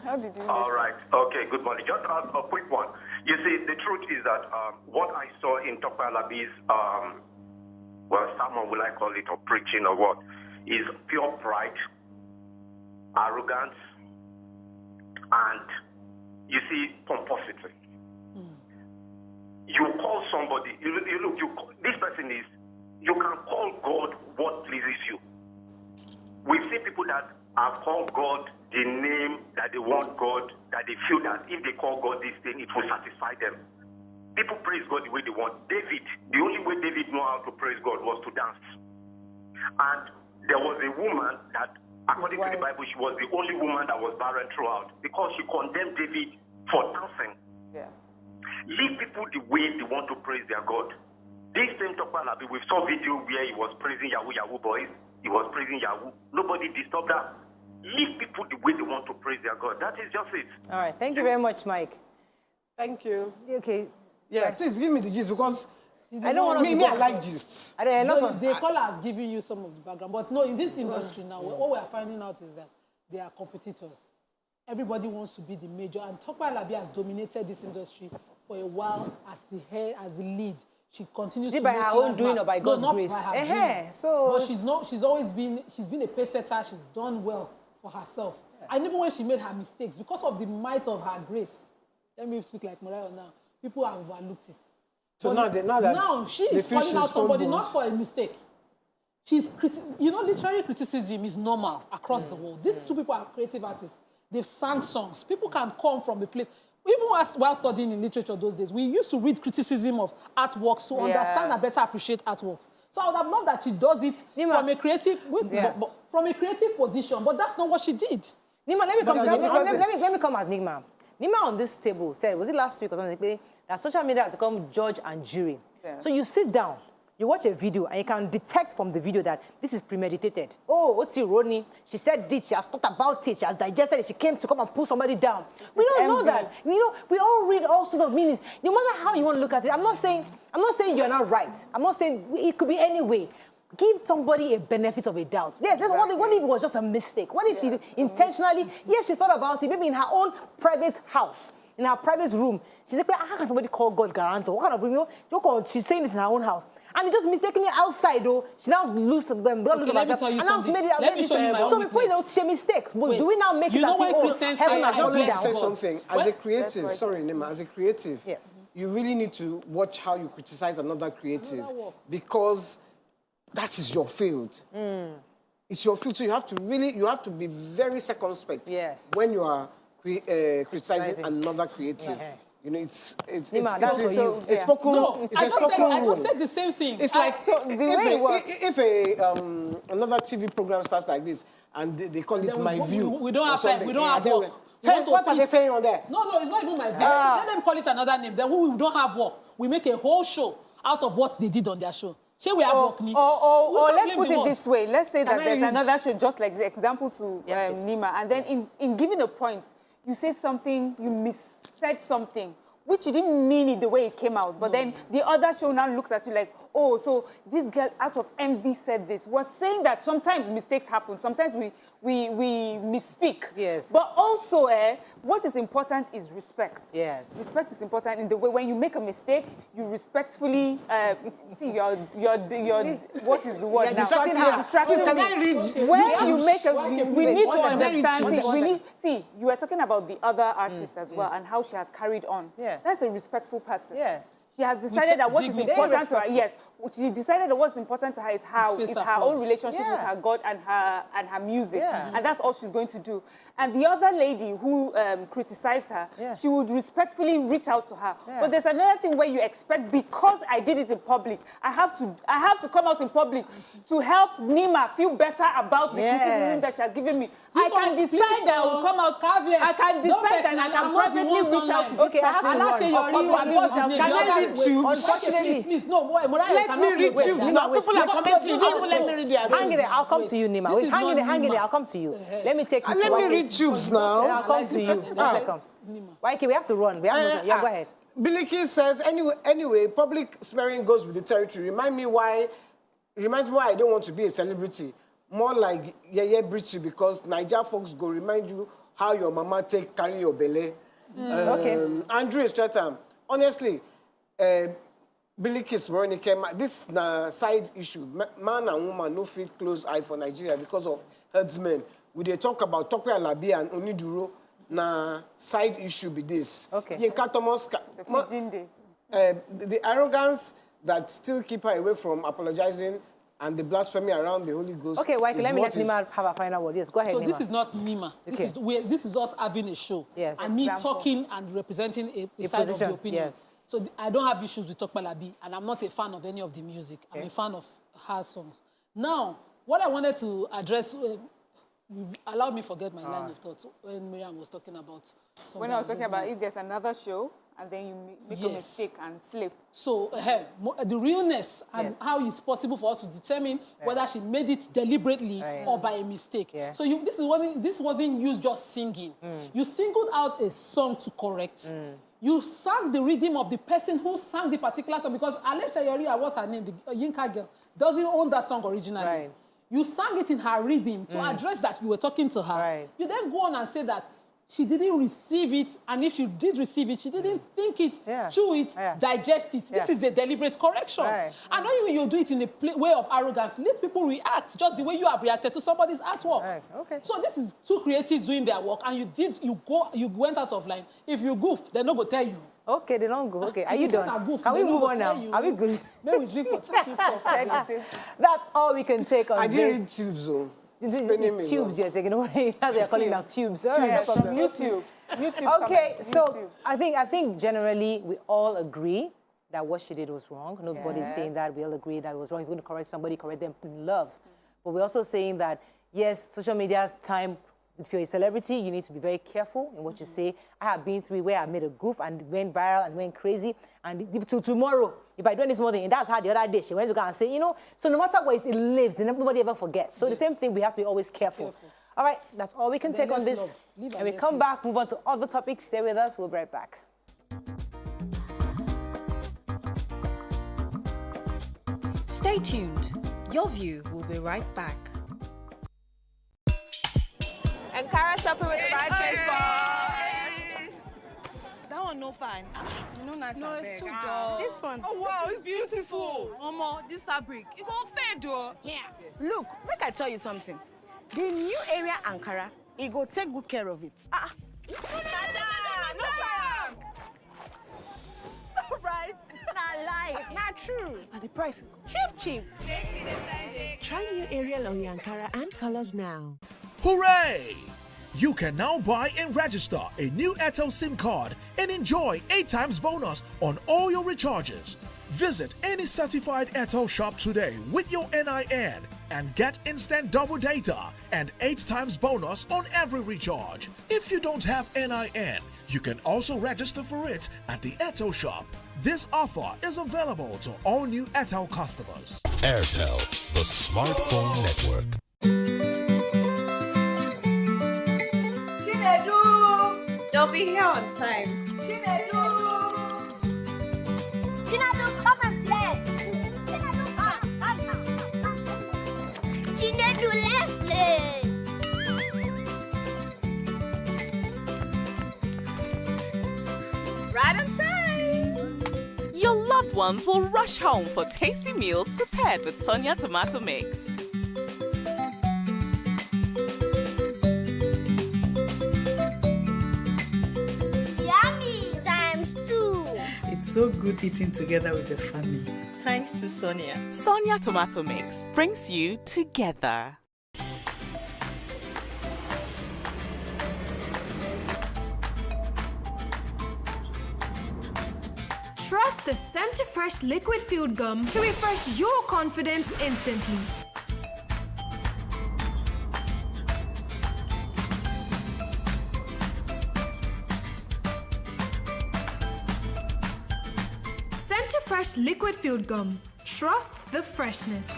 How did you All right. Okay, good morning. Just a quick one. You see, the truth is that what I saw in Tope Alabi's, well, sermon, will I call it, or preaching or what, is pure pride, arrogance, and, you see, pomposity. You call somebody, this person is, you can call God what pleases you. We've seen people that have called God the name that they want God, that they feel that if they call God this thing, it will satisfy them. People praise God the way they want. David, the only way David knew how to praise God was to dance. And there was a woman that, according to the Bible, she was the only woman that was barren throughout because she condemned David for dancing. Yes. Leave people the way they want to praise their God. This same Tope Alabi, we saw video where he was praising Yahoo boys. He was praising Yahoo. Nobody disturbed that. Leave people the way they want to praise their God. That is just it. All right. Thank you very much, Mike. Thank you. Okay. Yeah, please give me the gist because I don't want me, I like gists. The caller has given you some of the background. But no, in this industry now, what we are finding out is that they are competitors. Everybody wants to be the major. And Tope Alabi has dominated this industry for a while as the head, as the lead. She continues to by her own doing or by God's grace? By her doing. But she's always been, she's been a pace setter. She's done well for herself. And even when she made her mistakes, because of the might of her grace, let me speak like Morayo now, people have overlooked it. So but now she is calling out somebody not for a mistake. Literary criticism is normal across the world. These two people are creative artists. They've sang songs. People can come from a place. Even while studying in literature those days, we used to read criticism of artworks to understand and better appreciate artworks. So I would have loved that she does it from a creative position, but that's not what she did. Nima, let me come at Nima. Nima on this table said, was it last week or something, that social media has become judge and jury. Yeah. So you sit down, you watch a video, and you can detect from the video that this is premeditated. Oh, what's irony? She said this, she has thought about it, she has digested it, she came to come and pull somebody down. We don't know that. We all read all sorts of meanings. No matter how you want to look at it, I'm not saying you're not right. I'm not saying it could be any way. Give somebody a benefit of a doubt. Yes, exactly. What if it was just a mistake? What if she intentionally, yes, she thought about it, maybe in her own private house, in her private room. She's like, how can somebody call God guarantor? What kind of, she's saying this in her own house. And it just mistakenly outside, though, she now lose them. Okay, let me tell you something. Let me show you my own weakness. So, a mistake. But do we now make it as if, heaven has let me say something. As a creative, sorry, Nima, as a creative, you really need to watch how you criticize another creative. Because that is your field. It's your field, so you have to be very circumspect when you are criticizing another creative. You know, it's spoken. No, I just said the same thing. It's like if another TV program starts like this and they call it My View. We don't have time. We don't have work. What are they saying on there? No, it's not even My View. Let them call it another name. Then we don't have work. We make a whole show out of what they did on their show. Shall we have work? Or let's put it this way. Let's say that there's another show, just like the example to Nima, and then in giving a point, you say something, you said something, which you didn't mean it the way it came out. But then the other show now looks at you like, oh, so this girl out of envy said this. We're saying that sometimes mistakes happen. Sometimes we misspeak. Yes. But also, what is important is respect. Yes. Respect is important in the way when you make a mistake, you respectfully, what is the word now? Distracting her. Distracting me. When you make we need to understand. See, you were talking about the other artist as well and how she has carried on. Yeah. That's a respectful person. Yes. She has decided that what is important to her, yes, she decided that what's important to her is her own relationship with her God and her music. Yeah. And that's all she's going to do. And the other lady who criticized her, she would respectfully reach out to her. Yeah. But there's another thing where you expect, because I did it in public, I have to come out in public to help Nima feel better about the criticism that she has given me. I can decide that I will come out. I can decide and I can privately reach out to this person. Can I read tubes? Please, no, let me read tubes. Now people are commenting. You didn't even let me read their tubes. Hang in there. I'll come to you, Nima. Hang in there. I'll come to you. Let me take you to let me read tubes now. I'll come to you. YK, we have to run. Go ahead. Biliki says, anyway, public smearing goes with the territory. Reminds me why I don't want to be a celebrity. More like Yeye Brichi, because Niger folks go remind you how your mama carry your belly. Okay. Andrew Stratham, honestly, Bilikis Moronike, this is a side issue. Man and woman no fit close eye for Nigeria because of herdsmen. We dey talk about Tope Alabi and Oni Duro. Na side issue be this. Okay. The arrogance that still keep her away from apologizing and the blasphemy around the Holy Ghost. Okay, let me let Nima have a final word. Yes, go ahead, So Nima. this is not Nima. Okay. This is us having a show. Yes. And me talking and representing a side of the opinion. Yes. So I don't have issues with Tope Alabi, and I'm not a fan of any of the music. I'm a fan of her songs. Now, what I wanted to address, allow me forget my line of thoughts when Miriam was talking about something. When I was talking about if there's another show, and then you make a mistake and slip. So the realness and how it's possible for us to determine whether she made it deliberately or by a mistake. Yeah. So this wasn't you just singing. You singled out a song to correct. You sang the rhythm of the person who sang the particular song, because Alesha Yoria, what's her name, the Yinka girl, doesn't own that song originally. Right. You sang it in her rhythm to address that you were talking to her. Right. You then go on and say that she didn't receive it, and if she did receive it, she didn't think it, chew it, digest it. This is a deliberate correction. Right. And not even you do it in a way of arrogance. Let people react just the way you have reacted to somebody's artwork. Right. Okay. So this is two creatives doing their work, and you went out of line. If you goof, they're not going to tell you. Okay, they don't go. Okay, are you done? Can we move on now? Are we good? Maybe we drink water. That's all we can take on this. I didn't read tubes, though. It's tubes you're taking away. That's what you're calling now, tubes. All right, YouTube. Okay, so I think generally we all agree that what she did was wrong. Nobody's saying that. We all agree that it was wrong. If you're going to correct somebody, correct them in love. But we're also saying that, yes, social media time, if you're a celebrity, you need to be very careful in what you say. I have been through where I made a goof and went viral and went crazy. And till tomorrow, if I do this more than that's how the other day she went to go and say, so no matter where it lives, then nobody ever forgets. So the same thing, we have to be always careful. All right, that's all we can take on this. And we come back, move on to other topics. Stay with us. We'll be right back. Stay tuned. Your View will be right back. Ankara shopping with the right baseball. That one no fine. Nice. No, it's too dull. This one. Oh wow, it's beautiful. Omo, this fabric, it gon' fade though. Yeah. Look, make I tell you something. The new area Ankara, it go take good care of it. No right. Not lie, not true. And the price, cheap. Try new Ariel on your Ankara and colors now. Hooray! You can now buy and register a new Airtel SIM card and enjoy 8 times bonus on all your recharges. Visit any certified Airtel shop today with your NIN and get instant double data and 8 times bonus on every recharge. If you don't have NIN, you can also register for it at the Airtel shop. This offer is available to all new Airtel customers. Airtel, the smartphone network. They'll be here on time. Chinedu, come and play. Chinedu, let's play. Right on time. Your loved ones will rush home for tasty meals prepared with Sonia tomato mix. so good eating together with the family. Thanks to Sonia. Sonia Tomato Mix brings you together. Trust the Center Fresh Liquid Food Gum to refresh your confidence instantly. Center Fresh Liquid Food Gum. Trust the freshness.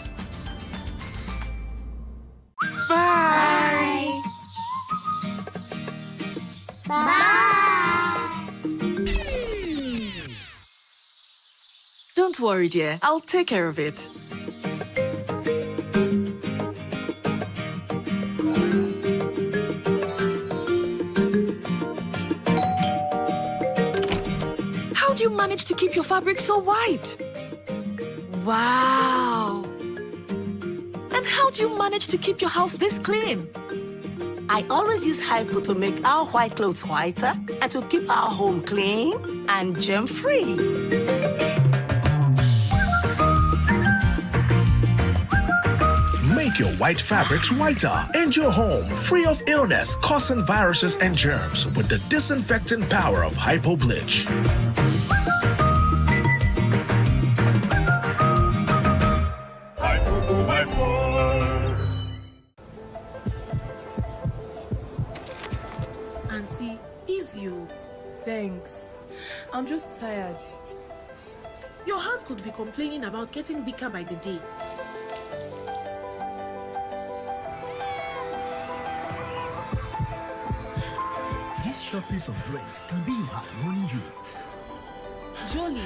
Bye. Bye. Don't worry, dear. I'll take care of it. How do you manage to keep your fabric so white? Wow! And how do you manage to keep your house this clean? I always use Hypo to make our white clothes whiter and to keep our home clean and germ-free. Make your white fabrics whiter and your home free of illness causing viruses and germs with the disinfecting power of Hypo Bleach. Auntie, is you? Thanks. I'm just tired. Your heart could be complaining about getting weaker by the day. This short piece of bread can be your heart warning you. Jolie,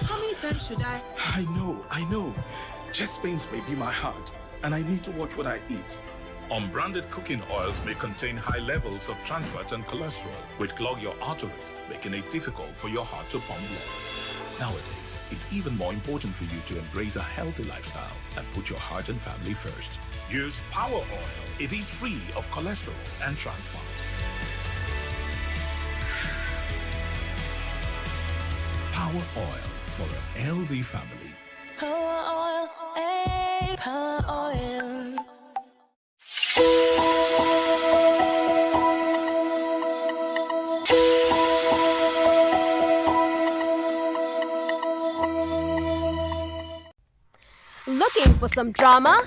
how many times should I? I know. Chest pains may be my heart, and I need to watch what I eat. Unbranded cooking oils may contain high levels of trans fats and cholesterol, which clog your arteries, making it difficult for your heart to pump blood. Nowadays, it's even more important for you to embrace a healthy lifestyle and put your heart and family first. Use Power Oil. It is free of cholesterol and trans fat. Power Oil for a healthy family. Power oil, eh, power oil. Looking for some drama?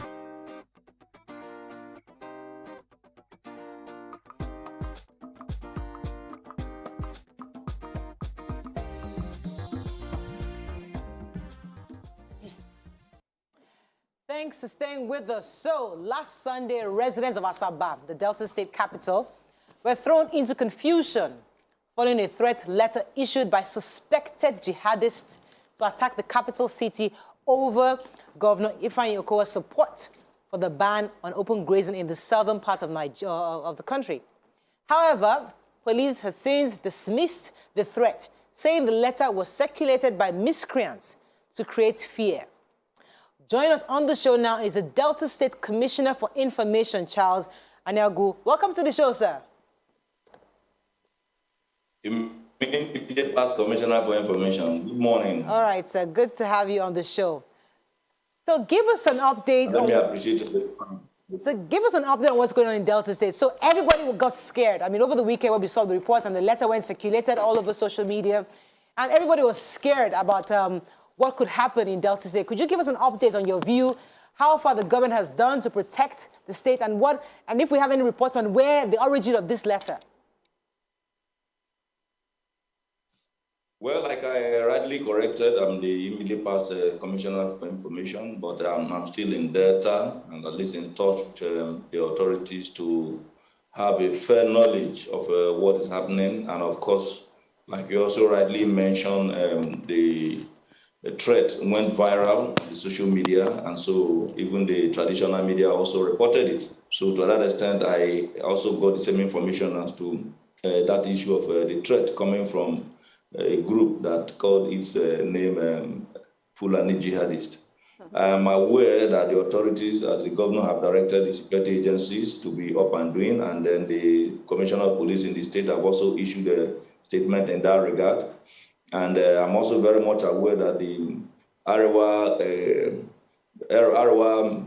Thanks for staying with us. So, last Sunday, residents of Asaba, the Delta State capital, were thrown into confusion following a threat letter issued by suspected jihadists to attack the capital city over Governor Ifeanyi Okowa's support for the ban on open grazing in the southern part of the country. However, police have since dismissed the threat, saying the letter was circulated by miscreants to create fear. Joining us on the show now is the Delta State Commissioner for Information, Charles Aniagu. Welcome to the show, sir. Immediate past Commissioner for Information. Good morning. All right, sir. Good to have you on the show. So give us an update. Let me appreciate it. So give us an update on what's going on in Delta State. So everybody got scared. I mean, over the weekend when we saw the reports and the letter went circulated all over social media, and everybody was scared about what could happen in Delta State. Could you give us an update on your view, how far the government has done to protect the state, and if we have any reports on where the origin of this letter? Well, like I rightly corrected, I'm the immediate past Commissioner for Information, but I'm still in Delta and at least in touch with the authorities to have a fair knowledge of what is happening. And of course, like you also rightly mentioned, the threat went viral on social media, and so even the traditional media also reported it. So to that extent, I also got the same information as to that issue of the threat coming from a group that called its name Fulani Jihadist. I am aware that the authorities at the governor have directed the security agencies to be up and doing, and then the Commissioner of Police in the state have also issued a statement in that regard. And I'm also very much aware that the Arewa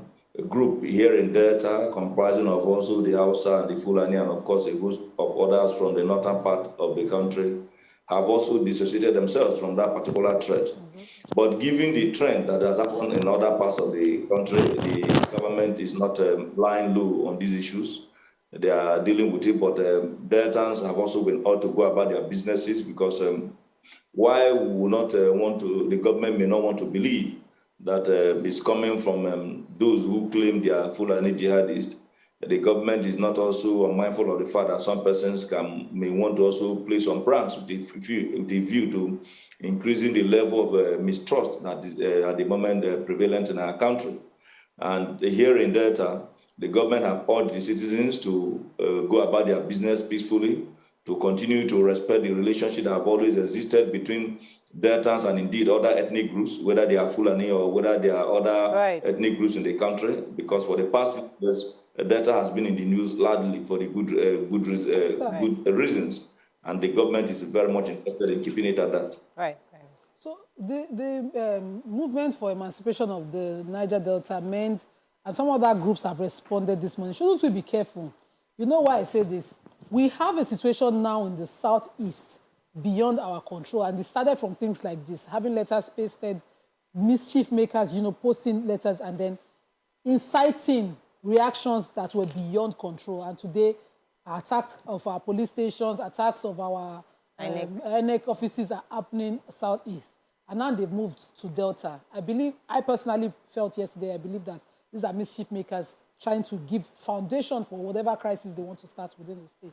group here in Delta, comprising of also the Hausa and the Fulani, and of course a host of others from the northern part of the country, have also dissociated themselves from that particular threat. But given the trend that has happened in other parts of the country, the government is not lying low on these issues. They are dealing with it, but Deltans have also been ought to go about their businesses, because why we will not the government may not want to believe that it's coming from those who claim they are Fulani jihadists. The government is not also mindful of the fact that some persons may want to also play some pranks with the view to increasing the level of mistrust that is at the moment prevalent in our country. And here in Delta, the government have urged the citizens to go about their business peacefully, to continue to respect the relationship that have always existed between Deltans and indeed other ethnic groups, whether they are Fulani or whether they are other ethnic groups in the country, because for the past years, Delta has been in the news largely for the good reasons, and the government is very much interested in keeping it at that. Right. So the movement for emancipation of the Niger Delta meant, and some other groups have responded this morning. Shouldn't we be careful? You know why I say this? We have a situation now in the southeast beyond our control, and it started from things like this, having letters pasted, mischief makers, posting letters and then inciting reactions that were beyond control. And today, attack of our police stations, attacks of our INEC offices are happening southeast. And now they've moved to Delta. I personally felt yesterday, I believe that these are mischief makers trying to give foundation for whatever crisis they want to start within the state.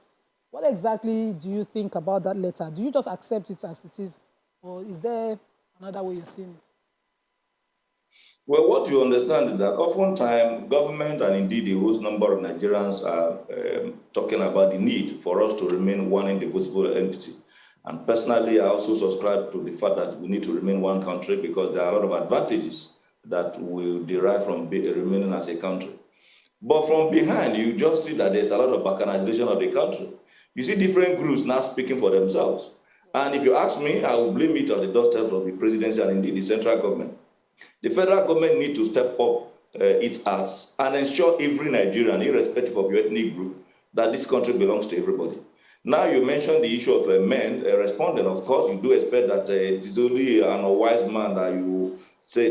What exactly do you think about that letter? Do you just accept it as it is, or is there another way you're seeing it? Well, what you understand is that oftentimes government and indeed a host number of Nigerians are talking about the need for us to remain one indivisible entity. And personally, I also subscribe to the fact that we need to remain one country, because there are a lot of advantages that will derive from remaining as a country. But from behind, you just see that there's a lot of balkanization of the country. You see different groups now speaking for themselves. And if you ask me, I will blame it on the doorstep of the presidency and indeed the central government. The federal government needs to step up its acts and ensure every Nigerian, irrespective of your ethnic group, that this country belongs to everybody. Now you mentioned the issue of men responding. Of course, you do expect that it is only an unwise man that you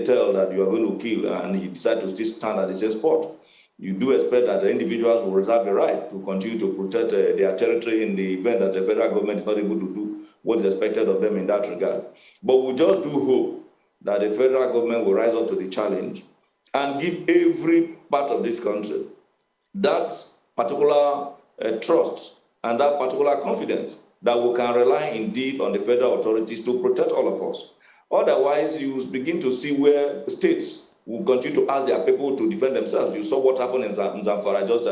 tell that you are going to kill and he decides to still stand at the same spot. You do expect that the individuals will reserve the right to continue to protect their territory in the event that the federal government is not able to do what is expected of them in that regard. But we just do hope that the federal government will rise up to the challenge and give every part of this country that particular trust and that particular confidence that we can rely indeed on the federal authorities to protect all of us. Otherwise, you begin to see where states will continue to ask their people to defend themselves. You saw what happened in Zamfara just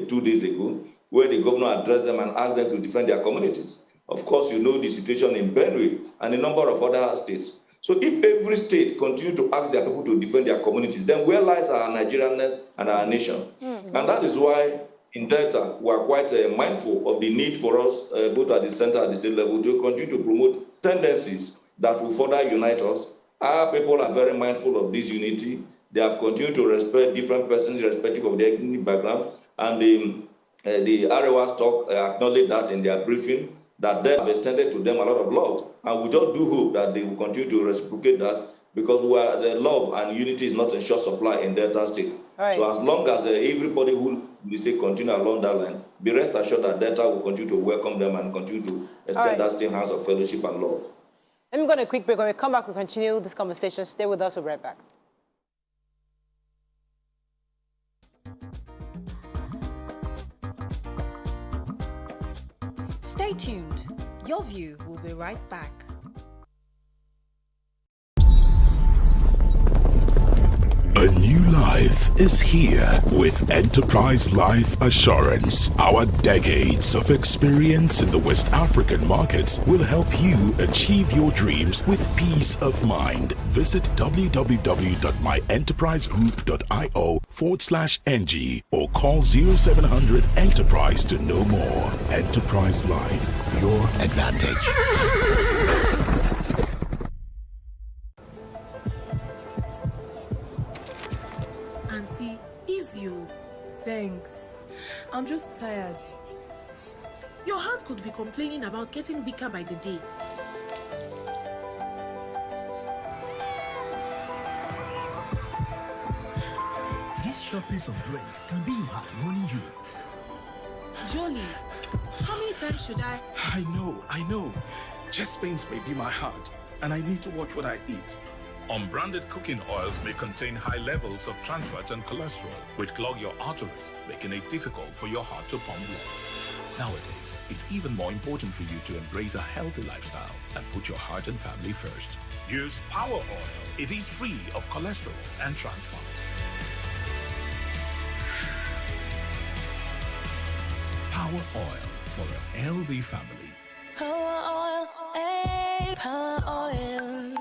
2 days ago, where the governor addressed them and asked them to defend their communities. Of course, you know the situation in Benue and a number of other states. So if every state continue to ask their people to defend their communities, then where lies our Nigerianness and our nation? Mm-hmm. And that is why in Delta, we are quite mindful of the need for us, both at the center and the state level, to continue to promote tendencies that will further unite us. Our people are very mindful of this unity. They have continued to respect different persons irrespective of their ethnic background. And the Arewa stock acknowledged that in their briefing, that they have extended to them a lot of love. And we just do hope that they will continue to reciprocate that, because the love and unity is not in short supply in Delta State. Right. So as long as everybody who in the state continue along that line, be rest assured that Delta will continue to welcome them and continue to extend that same hands of fellowship and love. Let me go on a quick break. When we come back, we'll continue this conversation. Stay with us. We'll be right back. Stay tuned. Your View will be right back. A new life is here with Enterprise Life Assurance. Our decades of experience in the West African markets will help you achieve your dreams with peace of mind. Visit www.myenterprisegroup.io/NG or call 0700 Enterprise to know more. Enterprise Life, your advantage. you. Thanks. I'm just tired. Your heart could be complaining about getting weaker by the day. This short piece of bread can be your heart warning you. Jolie, how many times should I? I know. Chest pains may be my heart, and I need to watch what I eat. Unbranded cooking oils may contain high levels of trans fat and cholesterol, which clog your arteries, making it difficult for your heart to pump blood. Nowadays, it's even more important for you to embrace a healthy lifestyle and put your heart and family first. Use Power Oil. It is free of cholesterol and trans fat. Power Oil for a healthy family. Power oil, power oil.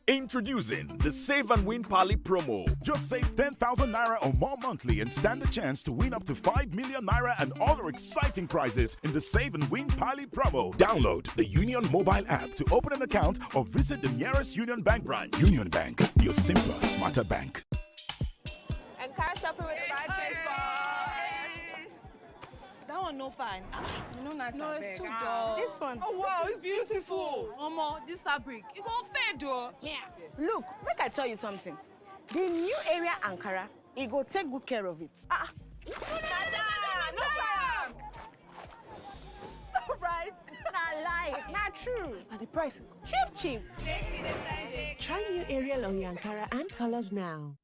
Introducing the Save and Win Pali promo. Just save 10,000 naira or more monthly and stand a chance to win up to 5 million naira and other exciting prizes in the Save and Win Pali promo. Download the Union mobile app to open an account or visit the nearest Union Bank branch. Union Bank, your simpler, smarter bank. And car shopping with the right place. That one no fine. No, it's too dull. This one. Oh wow, it's beautiful. Omo, this fabric, it gon' fade though. Yeah. Look, make I tell you something. The new area Ankara, it go take good care of it. No right? Not lie, not true. And the price? Cheap. Try new Ariel on Ankara and colors now.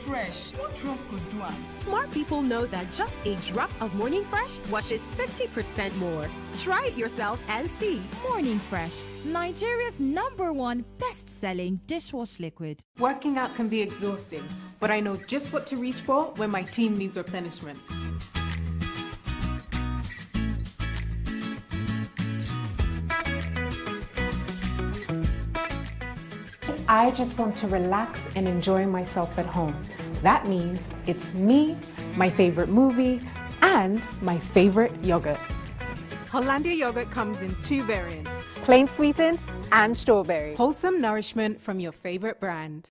Fresh. What drop could do am? Smart people know that just a drop of Morning Fresh washes 50% more. Try it yourself and see. Morning Fresh, Nigeria's #1 best-selling dishwash liquid. Working out can be exhausting, but I know just what to reach for when my team needs replenishment. I just want to relax and enjoy myself at home. That means it's me, my favorite movie, and my favorite yogurt. Hollandia yogurt comes in 2 variants, plain sweetened and strawberry. Wholesome nourishment from your favorite brand.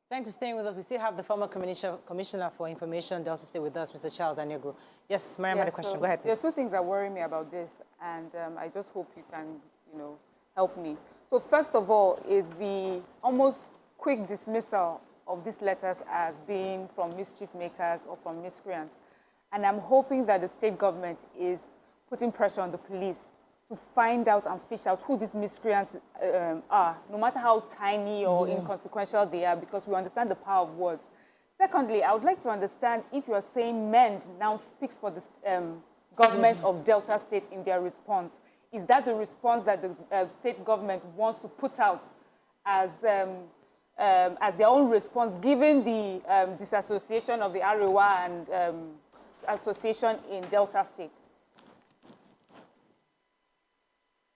Thanks for staying with us. We still have the former Commissioner for Information, Delta State, with us, Mr. Charles Anyego. Yes, Mariam had a question. Go ahead, please. There are 2 things that worry me about this, and I just hope you can, help me. So first of all is the almost quick dismissal of these letters as being from mischief makers or from miscreants. And I'm hoping that the state government is putting pressure on the police to find out and fish out who these miscreants are, no matter how tiny or inconsequential they are, because we understand the power of words. Secondly, I would like to understand if you are saying MEND now speaks for the government of Delta State in their response. Is that the response that the state government wants to put out as their own response, given the disassociation of the Arewa and association in Delta State?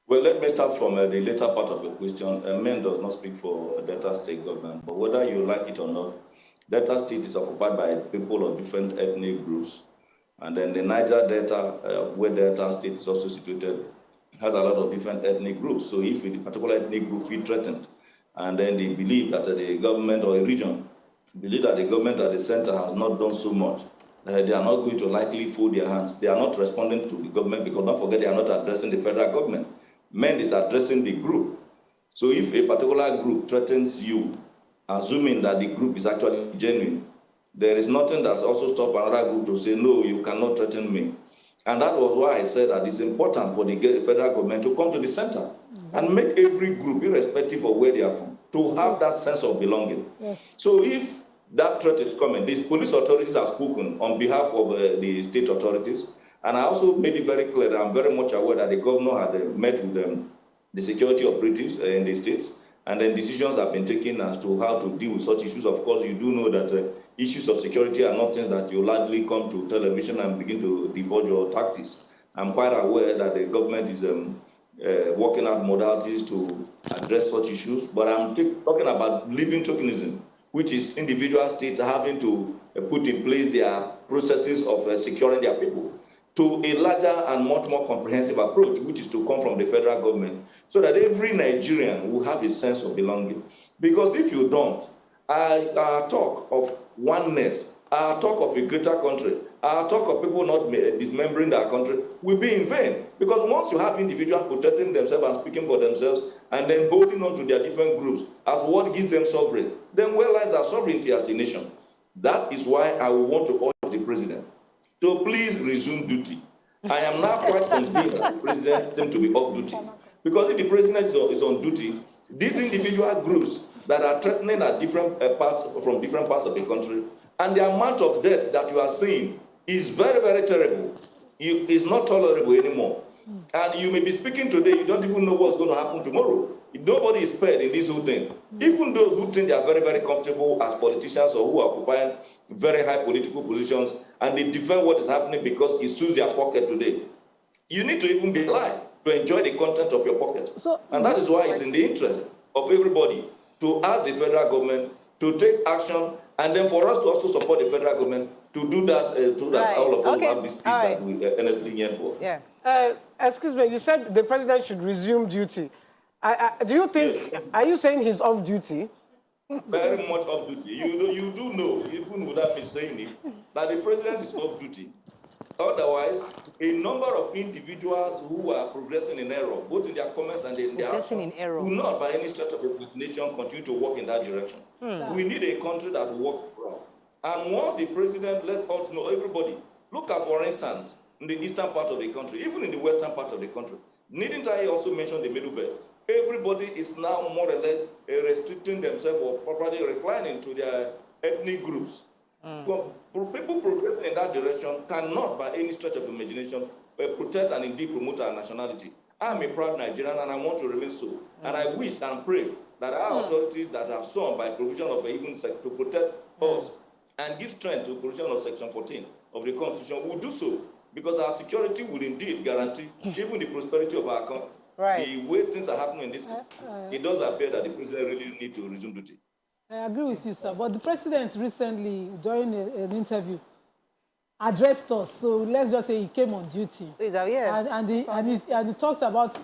Well, let me start from the later part of your question. MEN does not speak for Delta State government, but whether you like it or not, Delta State is occupied by people of different ethnic groups. And then the Niger Delta, where Delta State is also situated, has a lot of different ethnic groups. So if a particular ethnic group feels threatened, and then they believe that the government or a region believe that the government at the center has not done so much, they are not going to likely fold their hands. They are not responding to the government, because don't forget, they are not addressing the federal government. MEN is addressing the group. So if a particular group threatens you, assuming that the group is actually genuine, there is nothing that's also stopped another group to say, no, you cannot threaten me. And that was why I said that it's important for the federal government to come to the center and make every group, irrespective of where they are from, to have that sense of belonging. Yes. So if that threat is coming, the police authorities have spoken on behalf of the state authorities, and I also made it very clear that I'm very much aware that the governor had met with the security operatives in the states, and then decisions have been taken as to how to deal with such issues. Of course, you do know that issues of security are not things that you largely come to television and begin to divulge your tactics. I'm quite aware that the government is working out modalities to address such issues, but I'm talking about living tokenism, which is individual states having to put in place their processes of securing their people to a larger and much more comprehensive approach, which is to come from the federal government, so that every Nigerian will have a sense of belonging. Because if you don't, our talk of oneness, our talk of a greater country, our talk of people not dismembering their country will be in vain. Because once you have individuals protecting themselves and speaking for themselves and then holding on to their different groups as what gives them sovereignty, then where lies our sovereignty as a nation? That is why I will want to urge the president to please resume duty. I am now quite convinced that the president seems to be off duty. Because if the president is on duty, these individual groups that are threatening at different parts from different parts of the country, and the amount of death that you are seeing is very, very terrible. It's not tolerable anymore. And you may be speaking today, you don't even know what's going to happen tomorrow. Nobody is spared in this whole thing. Even those who think they are very, very comfortable as politicians or who are occupying very high political positions and they defend what is happening because it suits their pocket today. You need to even be alive to enjoy the content of your pocket. And that is why it's in the interest of everybody to ask the federal government to take action, and then for us to also support the federal government to do that, so that all of us have this peace that we earnestly yearn for. Yeah. Excuse me, you said the president should resume duty. Do you think, are you saying he's off duty? Very much off duty. You do know, even without me saying it, that the president is off duty. Otherwise, a number of individuals who are progressing in error, both in their comments and in their action, will not by any stretch of imagination continue to work in that direction. We need a country that will work for us. And once the president lets us know, everybody, look at, for instance, in the eastern part of the country, even in the western part of the country, needn't I also mention the middle belt? Everybody is now more or less restricting themselves or properly reclining to their ethnic groups. People progressing in that direction cannot, by any stretch of imagination, protect and indeed promote our nationality. I'm a proud Nigerian and I want to remain so. And I wish and pray that our authorities that have sworn by provision of even to protect us and give strength to provision of Section 14 of the Constitution will do so, because our security will indeed guarantee even the prosperity of our country. The way things are happening in this country, it does appear that the president really needs to resume duty. I agree with you, sir. But the president recently, during an interview, addressed us. So let's just say he came on duty. So he's out, yes. And he talked about,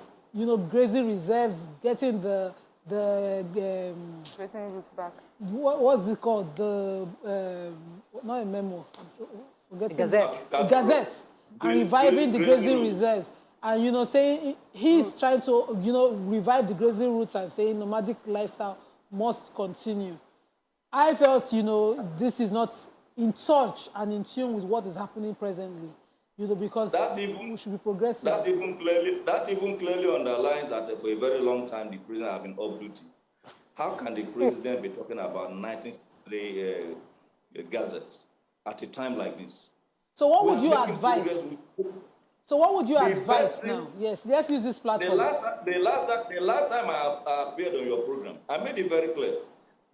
grazing reserves, getting the grazing routes back. What's it called? Not a memo. I'm sure, forgetting. Gazette. The Gazette. And reviving the grazing reserves. And, saying he's trying to, revive the grazing routes and saying nomadic lifestyle must continue. I felt, this is not in touch and in tune with what is happening presently, because we should be progressive. That even clearly underlines that for a very long time the president has been off duty. How can the president be talking about 1963 Gazette at a time like this? So what would you advise? So what would you advise now? Yes, let's use this platform. The last time I appeared on your program, I made it very clear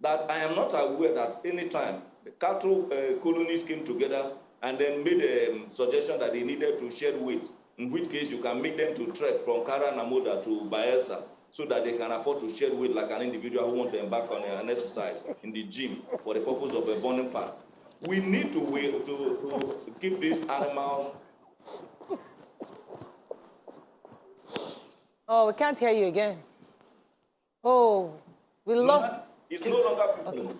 that I am not aware that any time the cattle colonies came together and then made a suggestion that they needed to share weight, in which case you can make them to trek from Kara Namoda to Bayelsa so that they can afford to share weight like an individual who wants to embark on an exercise in the gym for the purpose of burning fat. We need to wait to keep these animals. Oh, we can't hear you again. Oh, we lost. It's no longer. Okay.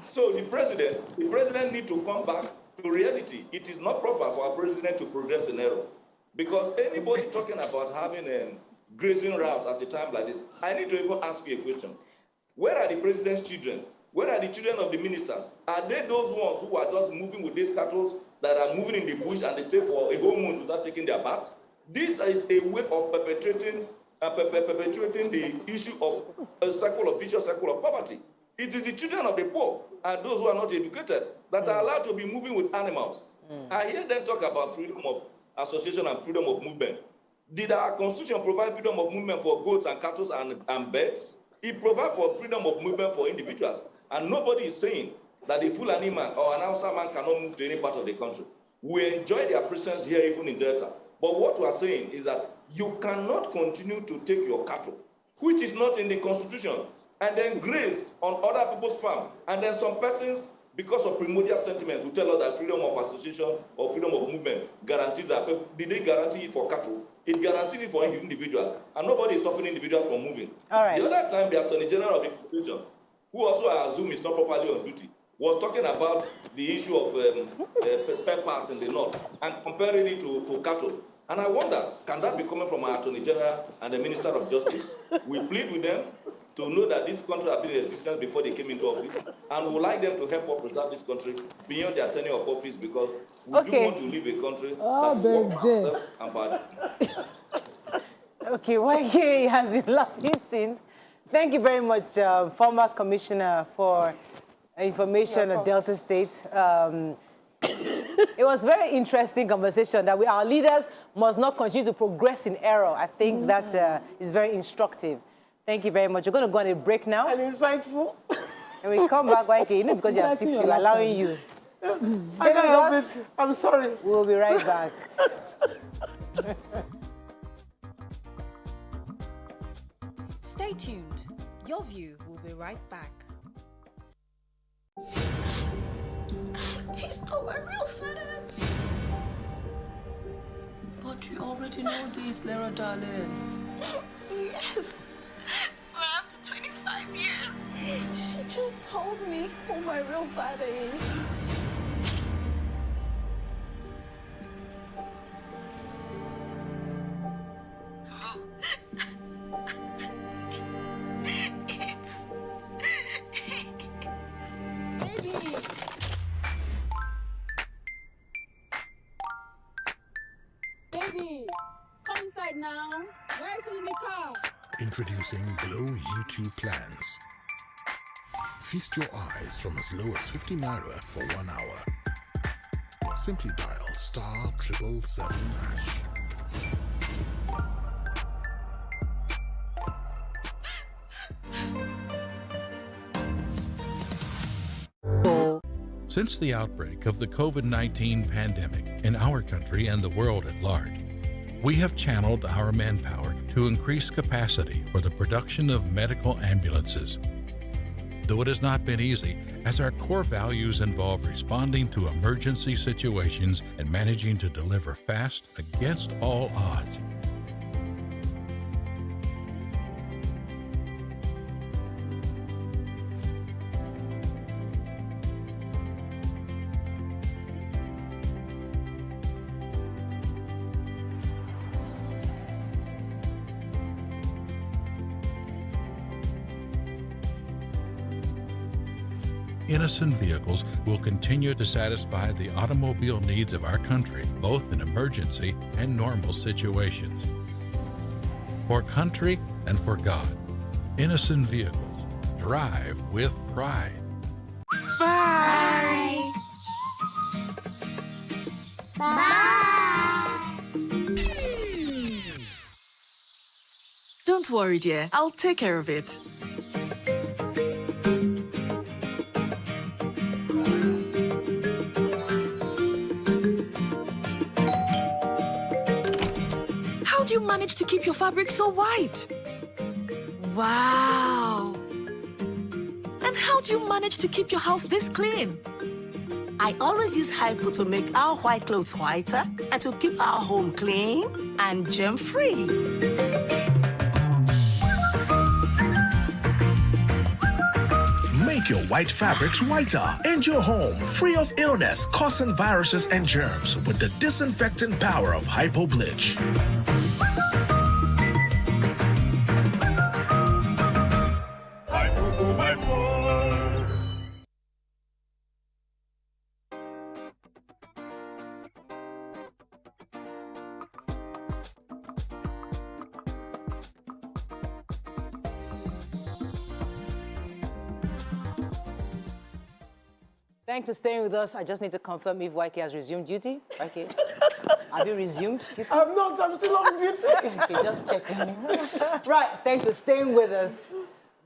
So the president needs to come back to reality. It is not proper for our president to progress in error. Because anybody talking about having grazing routes at a time like this, I need to even ask you a question. Where are the president's children? Where are the children of the ministers? Are they those ones who are just moving with these cattle that are moving in the bush and they stay for a whole month without taking their bath? This is a way of perpetrating perpetuating the issue of a vicious cycle of poverty. It is the children of the poor and those who are not educated that are allowed to be moving with animals. I hear them talk about freedom of association and freedom of movement. Did our constitution provide freedom of movement for goats and cattle and birds? It provides for freedom of movement for individuals. And nobody is saying that a Fulani man or an Hausa man cannot move to any part of the country. We enjoy their presence here, even in Delta. But what we are saying is that you cannot continue to take your cattle, which is not in the constitution, and then graze on other people's farm. And then some persons, because of primordial sentiments, will tell us that freedom of association or freedom of movement guarantees that. Did they guarantee it for cattle? It guarantees it for individuals. And nobody is stopping individuals from moving. All right. The other time, the Attorney General of the Constitution, who also I assume is not properly on duty, was talking about the issue of spare parts in the north and comparing it to cattle. And I wonder, can that be coming from our Attorney General and the Minister of Justice? We plead with them to know that this country has been in existence before they came into office, and we would like them to help us preserve this country beyond their tenure of office, because we do want to live a country that will work for ourselves and for others. Okay, well, he has been laughing since. Thank you very much, former Commissioner for Information of Delta State. It was a very interesting conversation that our leaders must not continue to progress in error. I think that is very instructive. Thank you very much. We're going to go on a break now. And insightful. And we come back, because you are 60, we're allowing you. I can't help it. I'm sorry. We'll be right back. Stay tuned. Your View will be right back. He's not my real father. But you already know this, Lara darling. Yes. But after 25 years, she just told me who my real father is. Baby, come inside now. Where is it in the car? Introducing Glow U2 plans. Feast your eyes from as low as 50 naira for 1 hour. Simply dial *777#. Since the outbreak of the COVID-19 pandemic in our country and the world at large, we have channeled our manpower to increase capacity for the production of medical ambulances. Though it has not been easy, as our core values involve responding to emergency situations and managing to deliver fast against all odds. Innocent vehicles will continue to satisfy the automobile needs of our country, both in emergency and normal situations. For country and for God, Innocent vehicles drive with pride. Bye. Bye. Don't worry, dear. I'll take care of it. How do you manage to keep your fabric so white? Wow! And how do you manage to keep your house this clean? I always use Hypo to make our white clothes whiter and to keep our home clean and germ-free. Make your white fabrics whiter and your home free of illness causing viruses and germs with the disinfecting power of Hypo Bleach. Thanks for staying with us. I just need to confirm if YK has resumed duty. YK, have you resumed duty? I'm not. I'm still on duty. Okay, just checking. Right, thanks for staying with us.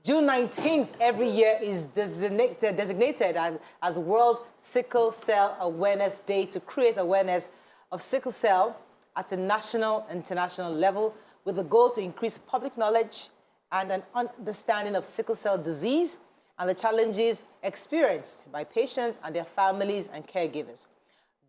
June 19th every year is designated as World Sickle Cell Awareness Day to create awareness of sickle cell at a national and international level with the goal to increase public knowledge and an understanding of sickle cell disease and the challenges experienced by patients and their families and caregivers.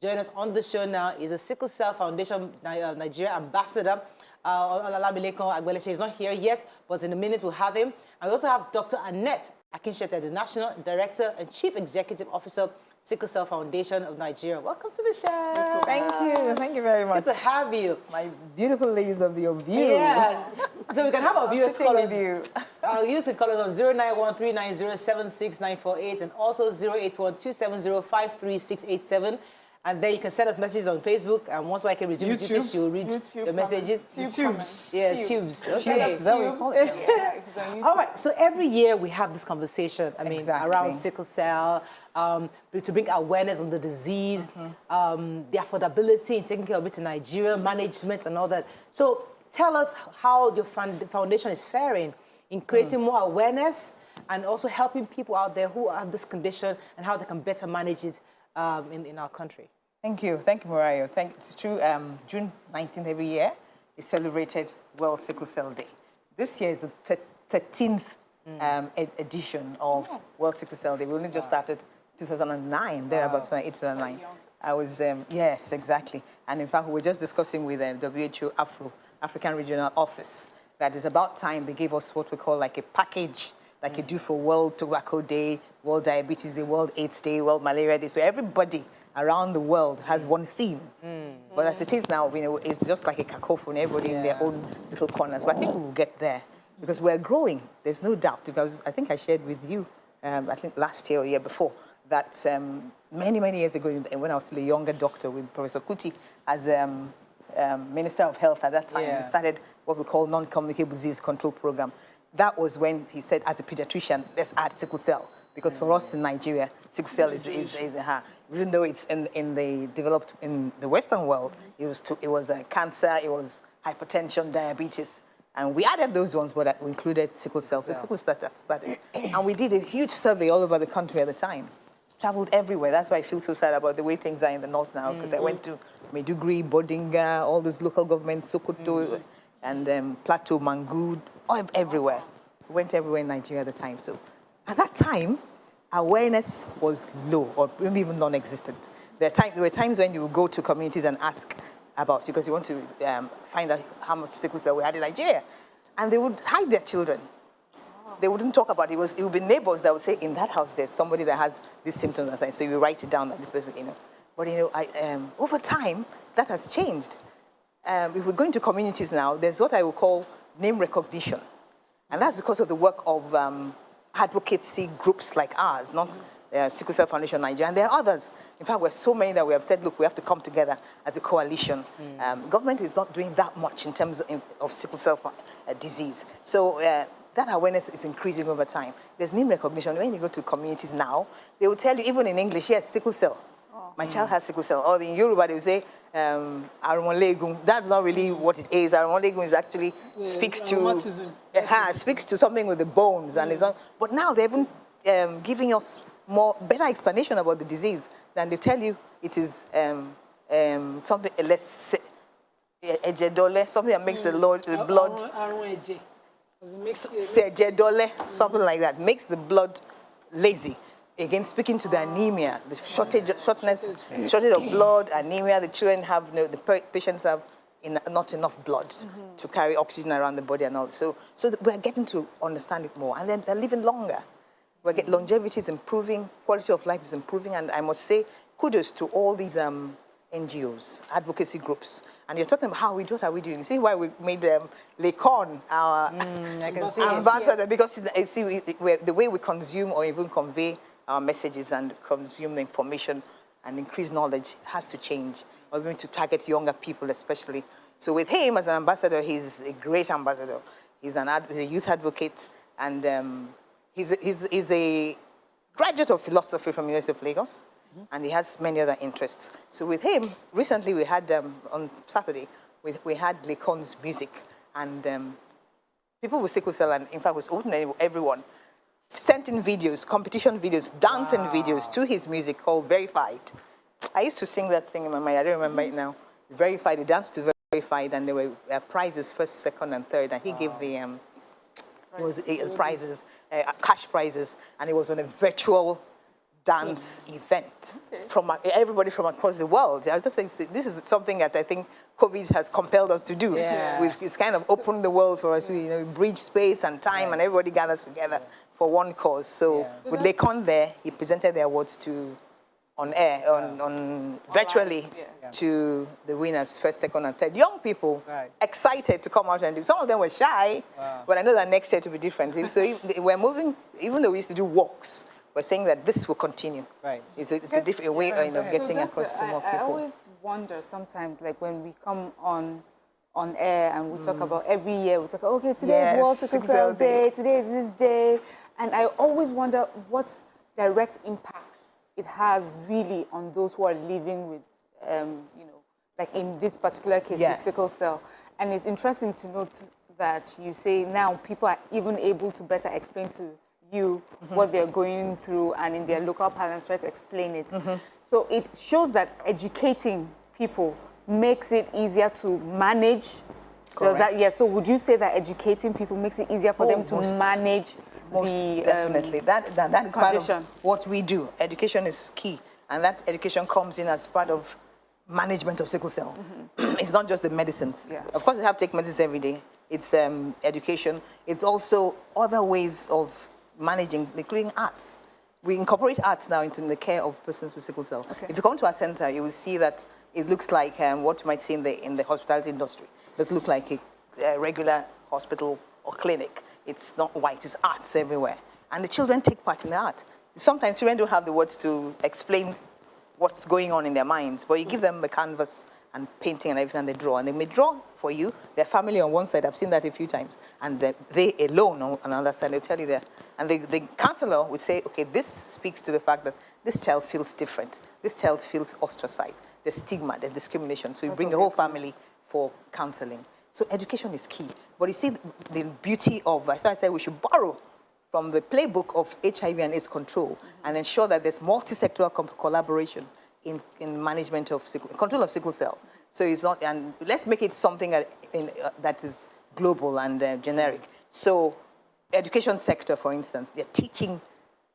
Joining us on the show now is a Sickle Cell Foundation Nigeria ambassador, Alabi. She's not here yet, but in a minute we'll have him. And we also have Dr. Annette Akinshete, the National Director and Chief Executive Officer, Sickle Cell Foundation of Nigeria. Welcome to the show. Thank you. Thank you very much. Good to have you. My beautiful ladies of the YourView. Yeah. So we can have our viewers call us. You. Our viewers can call us on 09139076948 and also 08127053687. And then you can send us messages on Facebook. And once I can resume duty, she will read your messages. Tubes. Yeah, tubes. Okay. Tubes. All right. So every year we have this conversation. I mean, around sickle cell, to bring awareness on the disease, the affordability in taking care of it in Nigeria, management, and all that. So tell us how your foundation is faring in creating more awareness and also helping people out there who have this condition and how they can better manage it in our country. Thank you. Thank you, Mariah. It's true, June 19th every year is celebrated World Sickle Cell Day. This year is the 13th edition of World Sickle Cell Day. We only just started 2009, thereabouts, 2009. I was, yes, exactly. And in fact, we were just discussing with WHO African Regional Office that it's about time they gave us what we call like a package, like you do for World Tobacco Day, World Diabetes Day, World AIDS Day, World Malaria Day. So everybody around the world has one theme. But as it is now, you know, it's just like a cacophony, everybody in their own little corners. But I think we will get there because we're growing. There's no doubt. Because I think I shared with you, I think last year or year before, that many, many years ago, when I was still a younger doctor with Professor Kuti as Minister of Health at that time, we started what we call non-communicable disease control program. That was when he said, as a pediatrician, let's add sickle cell. Because for us in Nigeria, sickle cell is even though it's in the Western world, it was cancer, it was hypertension, diabetes, and we added those ones, but we included sickle cell. So sickle started, and we did a huge survey all over the country at the time. Traveled everywhere. That's why I feel so sad about the way things are in the north now. Because I went to Maiduguri, Bodinga, all those local governments, Sokoto, and Plateau, Mangud, everywhere. We went everywhere in Nigeria at the time. So at that time, awareness was low or maybe even non-existent. There were times when you would go to communities and ask about, because you want to find out how much sickle cell we had in Nigeria. And they would hide their children. They wouldn't talk about it. It would be neighbors that would say, in that house, there's somebody that has these symptoms and signs. So you write it down that this person, you know. But, you know, over time, that has changed. If we're going to communities now, there's what I would call name recognition. And that's because of the work of advocacy groups like ours, not Sickle Cell Foundation Nigeria, and there are others. In fact, we're so many that we have said, look, we have to come together as a coalition. Government is not doing that much in terms of sickle cell disease. So that awareness is increasing over time. There's name recognition. When you go to communities now, they will tell you, even in English, yes, sickle cell. My child has sickle cell. Or in Yoruba, they will say, Arumolegun. That's not really what it is. Arumolegun is actually speaks to something with the bones, and it's not. But now they're even giving us better explanation about the disease than they tell you. It is something less something that makes the blood something like that makes the blood lazy. Again, speaking to the anemia, the shortage of blood, anemia, the children have, the patients have not enough blood to carry oxygen around the body and all. So we're getting to understand it more. And then they're living longer. Longevity is improving, quality of life is improving. And I must say, kudos to all these NGOs, advocacy groups. And you're talking about what are we doing? You see why we made Lekon our ambassador? Because you see, the way we consume or even convey our messages and consume the information and increase knowledge has to change. We're going to target younger people especially. So with him as an ambassador, he's a great ambassador. He's a youth advocate, and he's a graduate of philosophy from University of Lagos, and he has many other interests. So with him, recently we had, on Saturday, we had Lekon's music, and people with sickle cell, and in fact was open to everyone, sent in videos, competition videos, dancing videos to his music called Verified. I used to sing that thing in my mind, I don't remember it now. Verified, he danced to Verified, and there were prizes, first, second, and third, and he gave the prizes, cash prizes, and it was on a virtual dance event from everybody from across the world. I was just saying, this is something that I think COVID has compelled us to do. It's kind of opened the world for us. We bridge space and time, and everybody gathers together for one cause. So with Lekon there, he presented the awards on air, virtually to the winners, first, second, and third. Young people, excited to come out and do. Some of them were shy, but I know that next year to be different. So we're moving, even though we used to do walks, we're saying that this will continue. It's a different way of getting across to more people. I always wonder sometimes, like when we come on air and we talk about every year, we talk, okay, today is World Sickle Cell Day, today is this day, and I always wonder what direct impact it has really on those who are living with, like in this particular case with sickle cell. And it's interesting to note that you say now people are even able to better explain to you what they're going through, and in their local parlance try to explain it. So it shows that educating people makes it easier to manage. Does that, so would you say that educating people makes it easier for them to manage definitely. That is part of what we do. Education is key, and that education comes in as part of management of sickle cell. It's not just the medicines. Of course, they have to take medicines every day. It's education. It's also other ways of managing, including arts. We incorporate arts now into the care of persons with sickle cell. If you come to our center, you will see that it looks like what you might see in the hospitality industry. It doesn't look like a regular hospital or clinic. It's not white, it's arts everywhere. And the children take part in the art. Sometimes children don't have the words to explain what's going on in their minds, but you give them a canvas and painting and everything, and they draw. And they may draw for you, their family on one side, I've seen that a few times, and they alone on another side, they'll tell you that. And the counselor would say, okay, this speaks to the fact that this child feels different. This child feels ostracized. There's stigma, there's discrimination. So you bring the whole family for counseling. So education is key. But you see the beauty of, as I said, we should borrow from the playbook of HIV and AIDS control and ensure that there's multi-sectoral collaboration in management of control of sickle cell. So it's not, and let's make it something that is global and generic. So education sector, for instance, they're teaching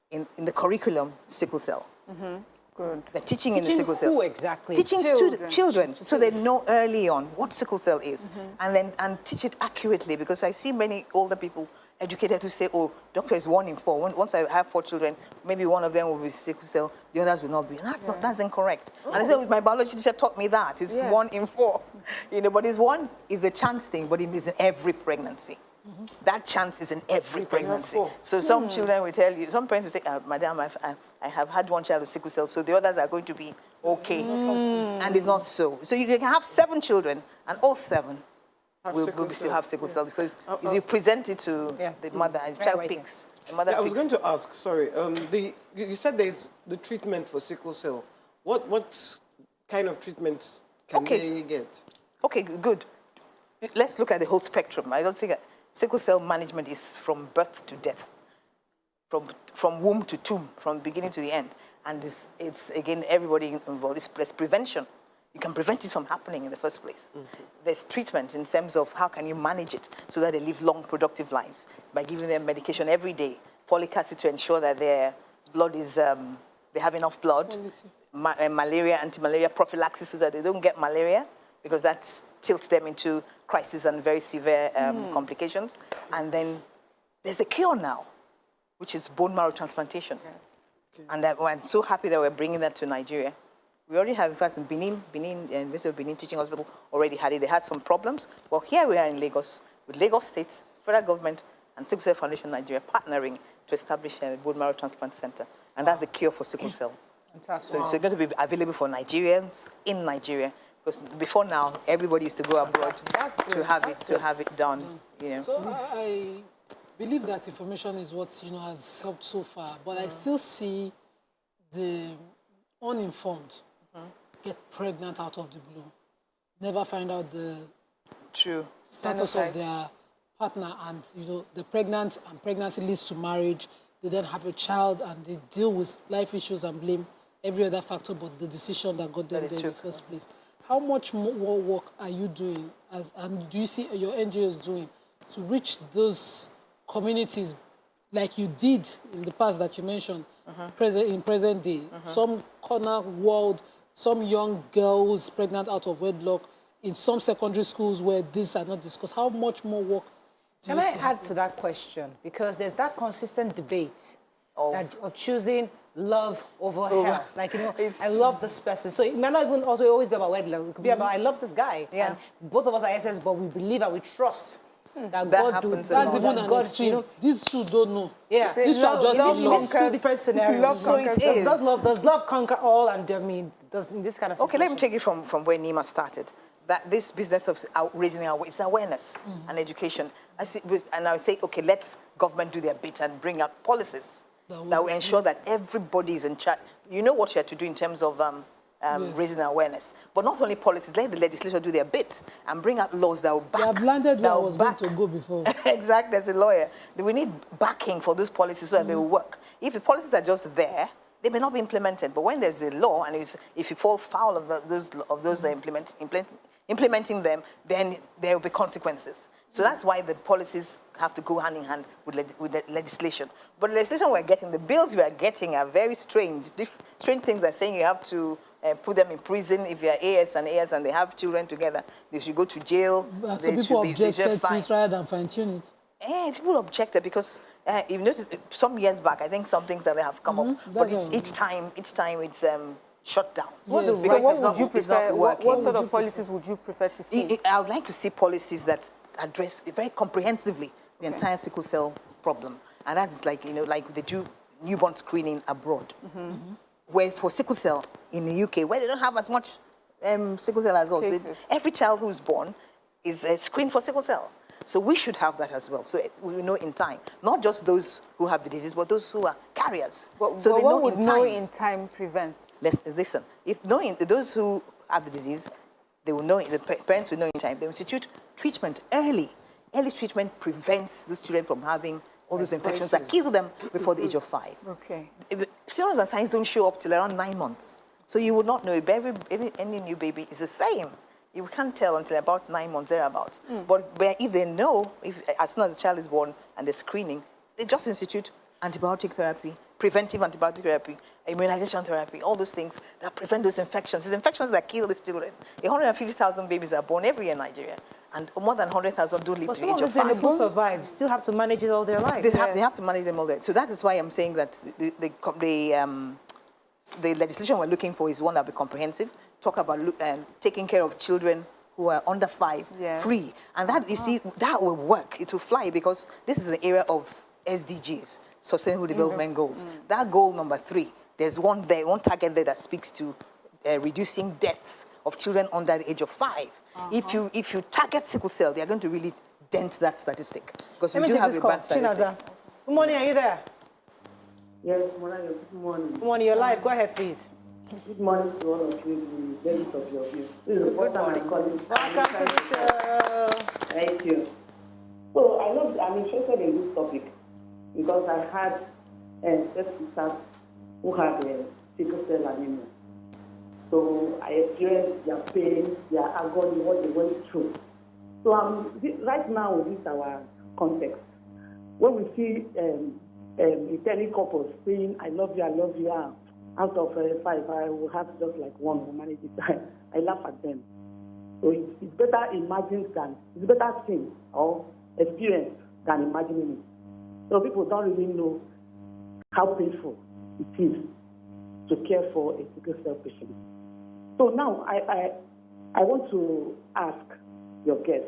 in the curriculum sickle cell. Good. They're teaching in the sickle cell. Who exactly? Teaching children, so they know early on what sickle cell is, and teach it accurately. Because I see many older people educated who say, "Oh, doctor is 1 in 4. Once I have 4 children, maybe one of them will be sickle cell, the others will not be." And that's incorrect. And I said, my biology teacher taught me that it's 1 in 4, But it's a chance thing, but it is in every pregnancy. That chance is in every pregnancy. So some children will tell you, some parents will say, "Madam, I have had 1 child with sickle cell, so the others are going to be okay." And it's not so. So you can have 7 children, and all 7 will still have sickle cell, because you present it to the mother, and the child picks. The mother I was going to ask, sorry, you said there's the treatment for sickle cell. What kind of treatment can they get? Okay, good. Let's look at the whole spectrum. I don't think sickle cell management is from birth to death, from womb to tomb, from beginning to the end. And it's again, everybody involved. There's prevention. You can prevent it from happening in the first place. There's treatment in terms of how can you manage it so that they live long, productive lives by giving them medication every day, folic acid to ensure that their blood is, they have enough blood, malaria, anti-malaria prophylaxis so that they don't get malaria, because that tilts them into crisis and very severe complications. And then there's a cure now, which is bone marrow transplantation. And I'm so happy that we're bringing that to Nigeria. We already have, in fact, in Benin, University of Benin Teaching Hospital already had it. They had some problems. Well, here we are in Lagos, with Lagos State, federal government, and Sickle Cell Foundation Nigeria partnering to establish a bone marrow transplant center. And that's the cure for sickle cell. Fantastic. So it's going to be available for Nigerians in Nigeria. Because before now, everybody used to go abroad to have it done. So believe that information is what, has helped so far, but I still see the uninformed get pregnant out of the blue, never find out the status of their partner, and they're pregnant, and pregnancy leads to marriage. They then have a child, and they deal with life issues and blame every other factor but the decision that got them there in the first place. How much more work are you doing, and do you see your NGOs doing to reach those communities like you did in the past that you mentioned, in present day? Some corner world, some young girls pregnant out of wedlock, in some secondary schools where these are not discussed. How much more work do you see? Can I add to that question? Because there's that consistent debate of choosing love over health. Like, I love this person. So it may not even also always be about wedlock. It could be about, I love this guy. And both of us are SS, but we believe and we trust that God happens. That's even an extreme. These two don't know. Yeah. These two are just in love. It's two different scenarios. So it is. Does love conquer all? And does in this kind of situation? Okay, let me take it from where Nima started. That this business of raising it's awareness and education. And I would say, okay, let's government do their bit and bring out policies that will ensure that everybody is in charge. You know what you have to do in terms of raising awareness. But not only policies, let the legislature do their bit and bring out laws that will back. They have landed where I was going to go before. Exactly, as a lawyer. We need backing for those policies so that they will work. If the policies are just there, they may not be implemented. But when there's a law, and if you fall foul of those implementing them, then there will be consequences. So that's why the policies have to go hand in hand with the legislation. But the legislation we're getting, the bills we are getting are very strange. Strange things are saying you have to put them in prison if you're AS and they have children together. They should go to jail. So people objected to it rather than fine-tune it? People objected because you've noticed some years back, I think some things that they have come up, but each time it's shut down. What sort of policies would you prefer to see? I would like to see policies that address very comprehensively the entire sickle cell problem. And that is like they do newborn screening abroad. Where for sickle cell in the UK, where they don't have as much sickle cell as us. Every child who's born is screened for sickle cell. So we should have that as well. So we know in time, not just those who have the disease, but those who are carriers. So they know in time prevent? Listen, if knowing those who have the disease, they will know, the parents will know in time. They will institute treatment early. Early treatment prevents those children from having all those infections that kill them before the age of 5. Okay. Symptoms and signs don't show up till around 9 months. So you would not know if any new baby is the same. You can't tell until about 9 months thereabout. But if they know, as soon as the child is born and they're screening, they just institute antibiotic therapy, preventive antibiotic therapy, immunization therapy, all those things that prevent those infections. These infections that kill these children. 150,000 babies are born every year in Nigeria, and more than 100,000 don't live to the age of 5. But some of them survive, still have to manage it all their lives. They have to manage them all their lives. So that is why I'm saying that the legislation we're looking for is one that will be comprehensive, talk about taking care of children who are under 5 free. And that, you see, that will work. It will fly because this is the area of SDGs, Sustainable Development Goals. That goal number 3, there's one target there that speaks to reducing deaths of children under the age of 5. If you target sickle cell, they are going to really dent that statistic because we do have a bad statistic. Good morning, are you there? Yes, Morayo, good morning. Good morning, you're live. Go ahead, please. Good morning to all of you, the ladies of your view. This is the first time I'm calling. Welcome to the show. Thank you. So I'm interested in this topic because I had stepsisters who had sickle cell anemia. So I experienced their pain, their agony, what they went through. So right now, in this our context, when we see Italian couples saying, I love you, out of 5, I will have just like 1 who manage it. I laugh at them. So it's better seen or experienced than imagining it. So people don't really know how painful it is to care for a sickle cell patient. So now I want to ask your guest,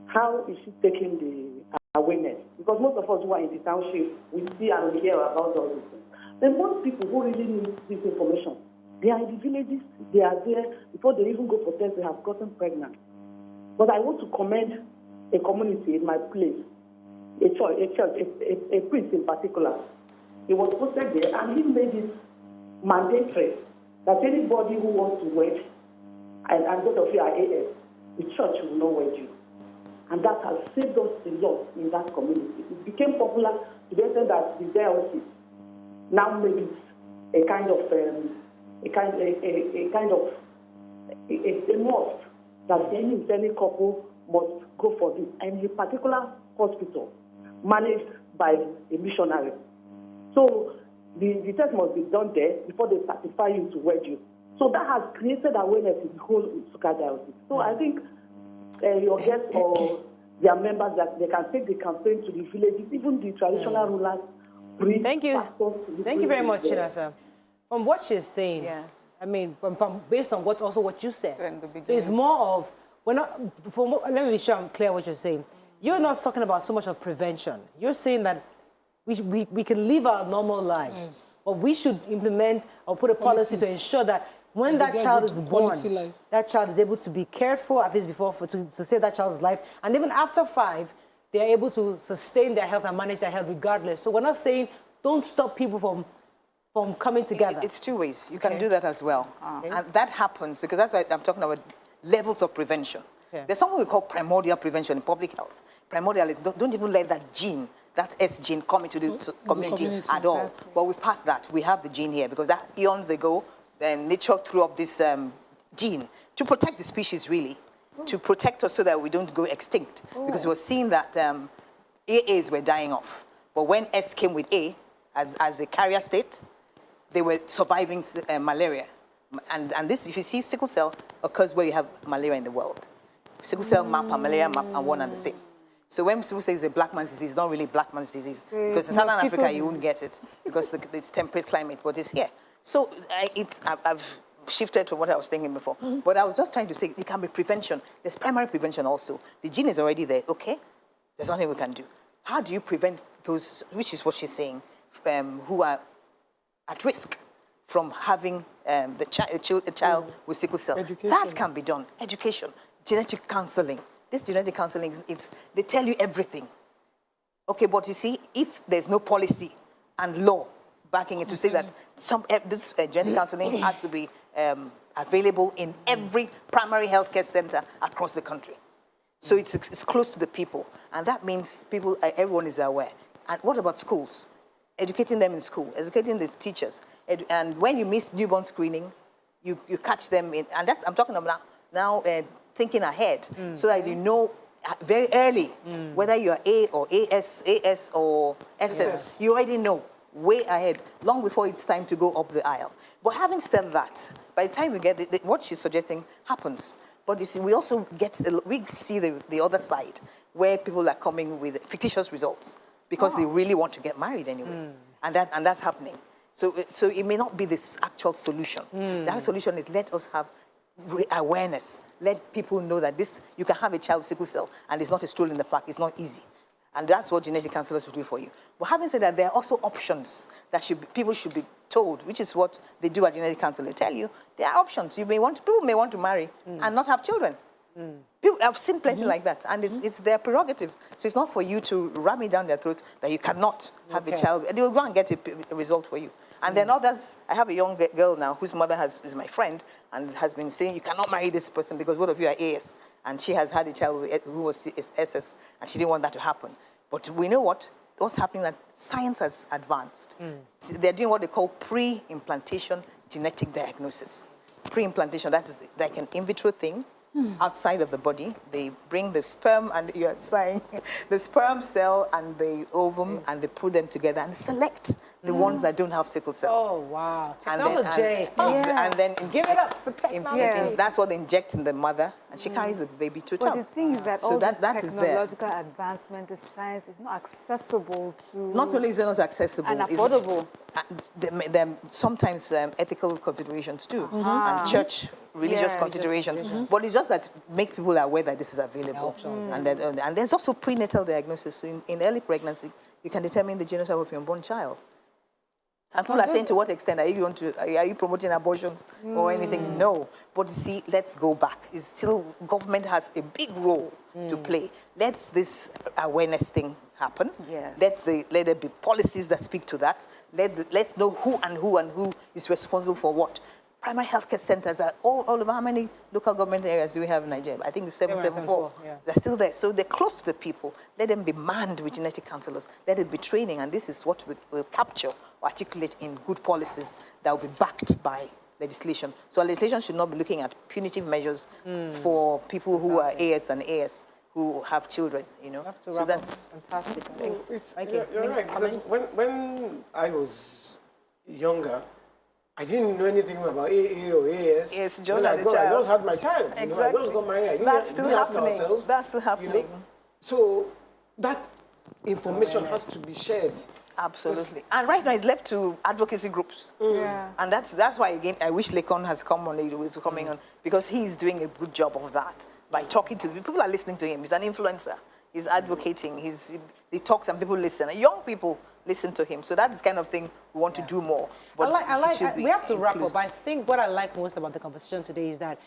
how is she taking the awareness? Because most of us who are in the township, we see and we hear about all these things. Then most people who really need this information, they are in the villages, they are there, before they even go for tests, they have gotten pregnant. But I want to commend a community in my place. a priest in particular. He was posted there, and he made it mandatory that anybody who wants to wed, and both of you are AS, the church will not wed you. And that has saved us a lot in that community. It became popular to the extent that the diocese now made it a must that any couple must go for this, and a particular hospital managed by a missionary. So the test must be done there before they certify you to wed you. So that has created awareness in the whole Nsukka diocese. So I think your guests or their members, that they can take the campaign to the villages, even the traditional rulers. Thank you. Thank you very much, Chinasa. From what she's saying, I mean, based on what you said, so it's more of, let me be sure I'm clear what you're saying. You're not talking about so much of prevention. You're saying that we can live our normal lives, but we should implement or put a policy to ensure that when that child is born, that child is able to be cared for, at least to save that child's life. And even after 5, they are able to sustain their health and manage their health regardless. So we're not saying don't stop people from coming together. It's two ways. You can do that as well. And that happens, because that's why I'm talking about levels of prevention. There's something we call primordial prevention in public health. Primordial is don't even let that gene, that S gene, come into the community at all. But we've passed that. We have the gene here, because that eons ago, then nature threw up this gene to protect the species, really, to protect us so that we don't go extinct. Because we were seeing that AAs were dying off. But when S came with A, as a carrier state, they were surviving malaria. And this, if you see, sickle cell occurs where you have malaria in the world. Sickle cell map and malaria map are one and the same. So when people say it's a black man's disease, it's not really black man's disease. Because in Southern Africa, you won't get it, because it's temperate climate, but it's here. So I've shifted to what I was thinking before. But I was just trying to say it can be prevention. There's primary prevention also. The gene is already there, okay? There's nothing we can do. How do you prevent those, which is what she's saying, who are at risk from having a child with sickle cell? That can be done. Education, genetic counseling. This genetic counseling, they tell you everything. Okay, but you see, if there's no policy and law backing it to say that this genetic counseling has to be available in every primary healthcare center across the country. So it's close to the people. And that means everyone is aware. And what about schools? Educating them in school, educating the teachers. And when you miss newborn screening, you catch them in, and I'm talking about now thinking ahead, so that you know very early whether you're A or AS or SS. You already know way ahead, long before it's time to go up the aisle. But having said that, by the time we get what she's suggesting happens. But you see, we also see the other side, where people are coming with fictitious results because they really want to get married anyway, and that's happening. So it may not be this actual solution. That solution is let us have awareness. Let people know that you can have a child with sickle cell, and it's not a stroll in the park. It's not easy. And that's what genetic counselors will do for you. But having said that, there are also options that people should be told, which is what they do at genetic counseling. They tell you there are options. People may want to marry and not have children. I've seen plenty like that, and it's their prerogative. So it's not for you to ram it down their throat that you cannot have a child. They will go and get a result for you. And then others, I have a young girl now whose mother is my friend and has been saying, you cannot marry this person because both of you are AS. And she has had a child who was SS, and she didn't want that to happen. But we know what's happening, that science has advanced. They're doing what they call pre-implantation genetic diagnosis. Pre-implantation, that's like an in vitro thing outside of the body. They bring the sperm, and you're saying the sperm cell and the ovum, and they put them together and select the ones that don't have sickle cell. Oh, wow. Technology. And then give it up for technology. That's what they inject in the mother, and she carries the baby to term. But the thing is that all this technological advancement, the science is not accessible to... Not only is it not accessible, and affordable. There are sometimes ethical considerations too, and church religious considerations. But it's just that make people aware that this is available. And there's also prenatal diagnosis. In early pregnancy, you can determine the genotype of your unborn child. And people are saying, to what extent are you promoting abortions or anything? No. But you see, let's go back. It's still, government has a big role to play. Let this awareness thing happen. Yes. Let there be policies that speak to that. Let's know who is responsible for what. Primary healthcare centers are all over. How many local government areas do we have in Nigeria? I think it's 774. Yeah. They're still there. So they're close to the people. Let them be manned with genetic counselors. Let it be training. And this is what we'll capture or articulate in good policies that will be backed by legislation. So our legislation should not be looking at punitive measures for people who are AS and AS who have children, So that's fantastic. You're right. Because when I was younger, I didn't know anything about AA or AS. Yes, I just had my child. Exactly. I just got married. That's still happening. Ourselves, That's still happening. So that information has to be shared. Absolutely. And right now it's left to advocacy groups. Yeah. And that's why, again, I wish Lekon has come on, on, because he's doing a good job of that. By talking to people are listening to him. He's an influencer. He's advocating. He talks and people listen. Young people listen to him. So that's the kind of thing we want to do more. But we have to wrap up. I think what I like most about the conversation today is that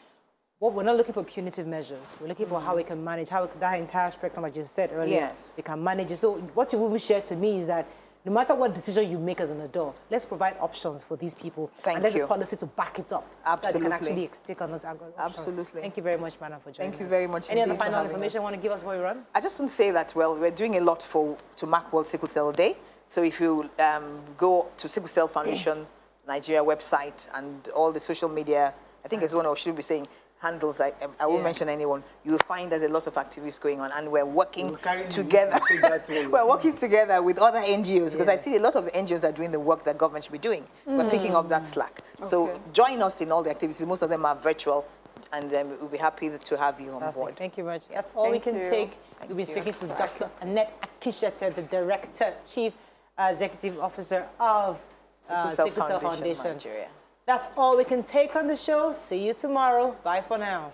we're not looking for punitive measures. We're looking for how we can manage, that entire spectrum, like you said earlier, we can manage it. So what you will share to me is that no matter what decision you make as an adult, let's provide options for these people. Thank and let's you. have policy to back it up. Absolutely. So that they can actually stick on those options. Absolutely. Thank you very much, Madam, for joining us. Thank you very much. Any other final information you want to give us before we run? I just want to say that, we're doing a lot to mark World Sickle Cell Day. So if you go to Sickle Cell Foundation Nigeria website and all the social media, I think it's one I should be saying, handles, I won't mention anyone, you'll find there's a lot of activities going on, and we're working together. We're working together with other NGOs, because I see a lot of NGOs are doing the work that government should be doing. We're picking up that slack. So join us in all the activities. Most of them are virtual, and we'll be happy to have you on board. Thank you very much. That's all we can take. We'll be speaking to Dr. Annette Akishete, the Director, Chief Executive Officer of Sickle Cell Foundation. Nigeria. That's all we can take on the show. See you tomorrow. Bye for now.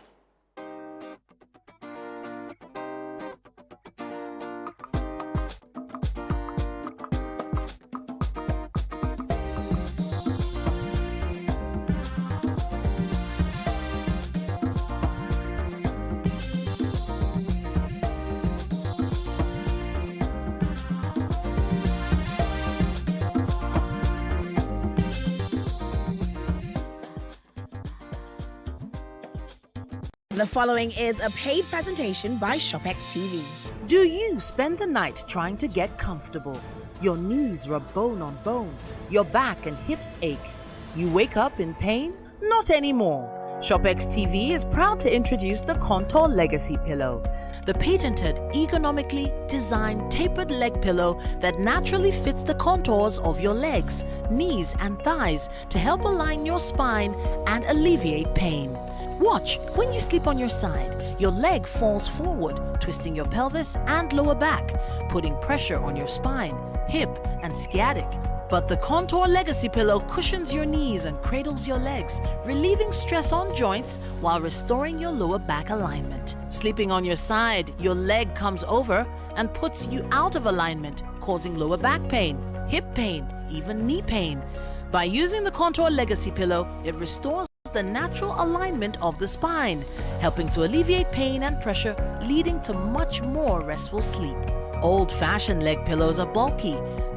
The following is a paid presentation by ShopX TV. Do you spend the night trying to get comfortable? Your knees rub bone on bone. Your back and hips ache. You wake up in pain? Not anymore. ShopX TV is proud to introduce the Contour Legacy Pillow, the patented, ergonomically designed tapered leg pillow that naturally fits the contours of your legs, knees, and thighs to help align your spine and alleviate pain. Watch, when you sleep on your side, your leg falls forward, twisting your pelvis and lower back, putting pressure on your spine, hip, and sciatic. But the Contour Legacy Pillow cushions your knees and cradles your legs, relieving stress on joints while restoring your lower back alignment. Sleeping on your side, your leg comes over and puts you out of alignment, causing lower back pain, hip pain, even knee pain. By using the Contour Legacy Pillow, it restores the natural alignment of the spine, helping to alleviate pain and pressure, leading to much more restful sleep. Old-fashioned leg pillows are bulky,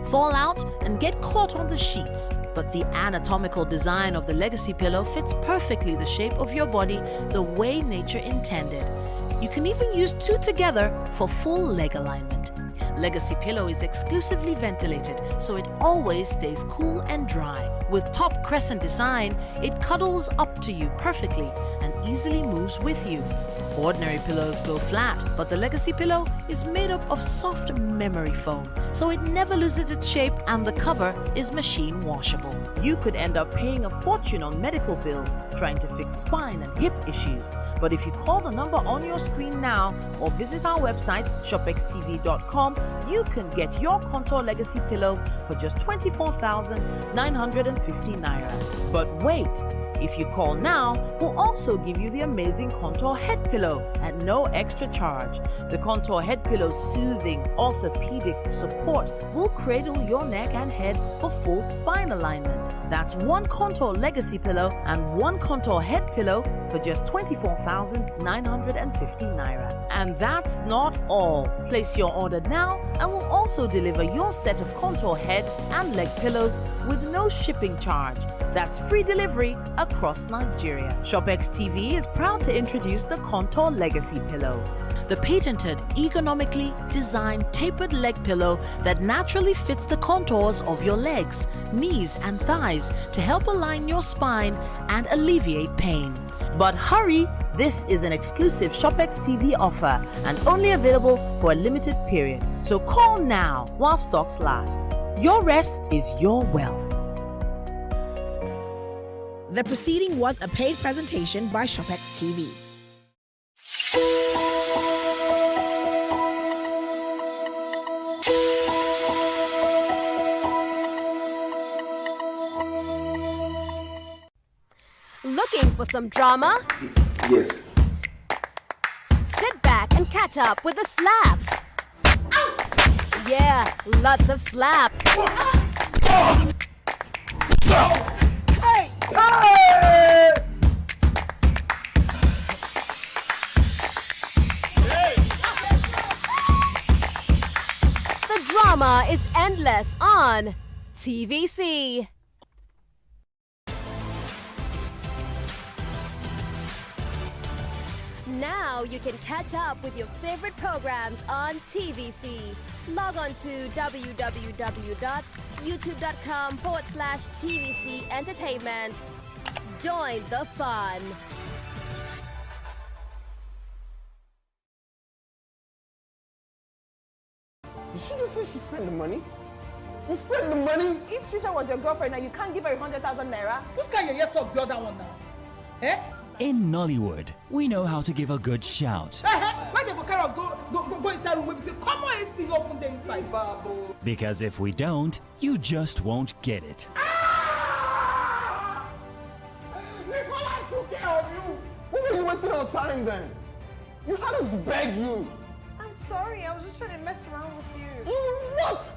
fall out and get caught on the sheets, but the anatomical design of the Legacy Pillow fits perfectly the shape of your body the way nature intended. You can even use two together for full leg alignment. Legacy Pillow is exclusively ventilated, so it always stays cool and dry. With top crescent design, it cuddles up to you perfectly and easily moves with you. Ordinary pillows go flat, but the Legacy Pillow is made up of soft memory foam, so it never loses its shape and the cover is machine washable. You could end up paying a fortune on medical bills trying to fix spine and hip issues. But if you call the number on your screen now or visit our website, shopxtv.com, you can get your Contour Legacy Pillow for just 24,950 naira. But wait! If you call now, we'll also give you the amazing Contour Head Pillow at no extra charge. The Contour Head Pillow's soothing orthopedic support will cradle your neck and head for full spine alignment. That's one Contour Legacy Pillow and one Contour Head Pillow for just 24,950 naira. And that's not all. Place your order now and we'll also deliver your set of Contour head and leg pillows with no shipping charge. That's free delivery across Nigeria. ShopX TV is proud to introduce the Contour Legacy Pillow, the patented, ergonomically designed tapered leg pillow that naturally fits the contours of your legs, knees, and thighs to help align your spine and alleviate pain. But hurry! This is an exclusive ShopX TV offer and only available for a limited period. So call now while stocks last. Your rest is your wealth. The proceeding was a paid presentation by ShopX TV. Looking for some drama? Yes. Sit back and catch up with the slaps. Yeah, lots of slap. The drama is endless on TVC. Now you can catch up with your favorite programs on TVC. Log on to www.youtube.com/TVC Entertainment. Join the fun. Did she just say she spent the money? You spent the money? If Trisha was your girlfriend now, you can't give her 100,000 naira. What can you talk the other one now? Eh? In Nollywood, we know how to give a good shout. Why they go inside room and say, come on and sing open the inside, Babo? Because if we don't, you just won't get it. Nicholas took care of you. Who were you wasting our time then? You had us beg you. I'm sorry, I was just trying to mess around with you. You what?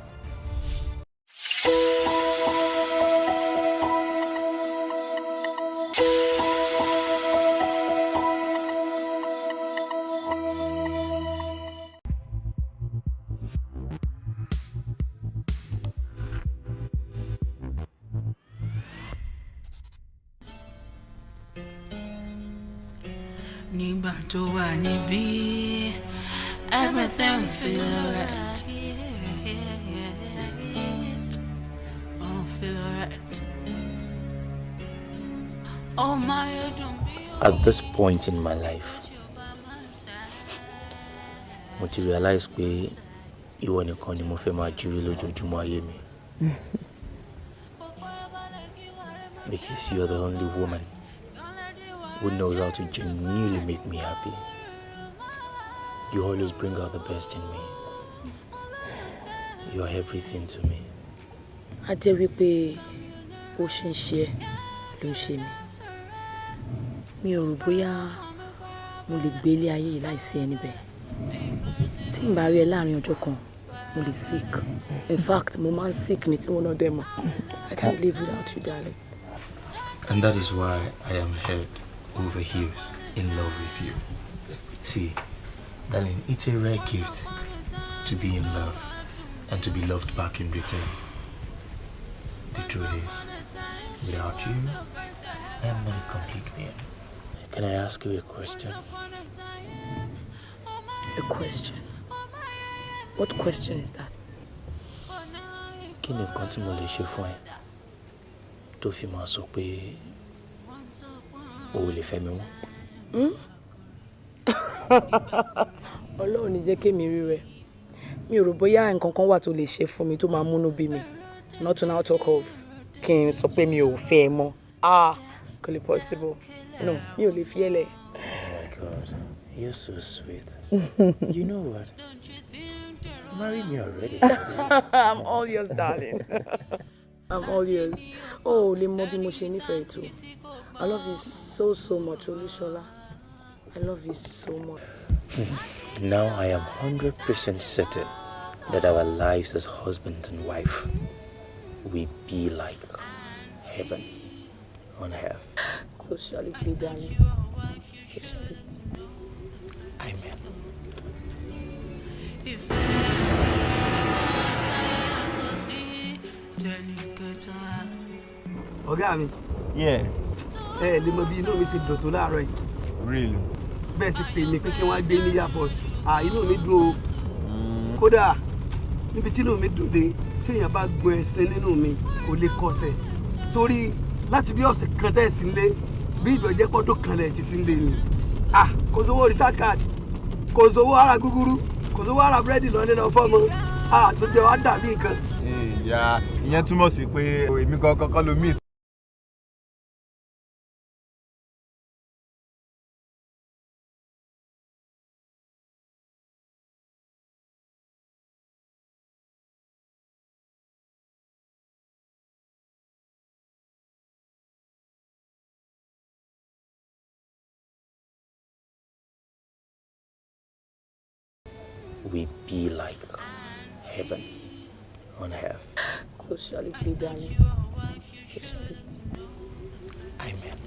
Everything feel alright. Oh, feel alright. Oh my, at this point in my life, mo ti realize pé ìwọ nìkan ni mo fẹ́ máa jírí lójoojúmọ́ ayé mi. Because you're the only woman who knows how to genuinely make me happy. You always bring out the best in me. You are everything to me. A jẹ́ wípé bó ṣe ń ṣe ẹ́ ló ń ṣe mí. Mi ò rò bóyá mo lè gbé ilé ayé yìí láìsí ẹ níbẹ̀. Tí n bá rí ẹ láàrin ọjọ́ kan, mo lè sick. In fact, mo máa ń sick ní tí wọ́n náà dẹ̀ mọ̀. I can't live without you, darling. And that is why I am head over heels in love with you. See, darling, it's a rare gift to be in love and to be loved back in return. The truth is, without you, I am not a complete man. Can I ask you a question? A question? What question is that? Kí ni nǹkan tí mo lè ṣe fún ẹ tó fi máa sọ pé o ò lè fẹ́ mi mọ́? Ọlọ́run ní jẹ́ kémi rí rẹ. Mi ò rò bóyá nǹkan kan wà tó lè ṣe fún mi tó máa múnú bí mi. Not to now talk of kí n sọ pé mi ò fẹ́ ẹ mọ́. Kò lè possible. No, mi ò lè fi ẹ́ lẹ̀. Oh my God, you're so sweet. You know what? Marry me already. I'm all yours, darling. I'm all yours. Oh, le mo bí mo ṣe nífẹ̀ẹ́ too. I love you so much, Olushola. I love you so much. Now I am 100% certain that our lives as husband and wife will be like heaven on earth. So shall it be, darling. So shall it be. Amen. Ọ̀gá mi. Yeah. Lè mọ bí inú mi ṣe dùn tó láàárọ̀ yìí. Really? Bẹ́ẹ̀ sì pè mí pé kí wọ́n gbé ní airport. Inú mi dùn o. Kódà níbi tí inú mi dùn dé tí èèyàn bá gun ẹṣin nínú mi kò lè kọsẹ̀. Torí láti bí ọ̀sẹ̀ kan tẹ̀ sí nílé bí ìjọjẹ́ pọ́dún kan lẹ̀ ti sí nílé ni. Kò sówó research card, kò sówó ara gúgúrú, kò sówó ara búrẹ́dì lọ́lé lọ fọ́mọ. Tó jẹ́ wá dàbí nǹkan. Ìyá ìyẹn túmọ̀ sí pé èmi gangan kọ́ ló miss. We be like heaven on earth. So shall it be, darling. So shall it be. Amen.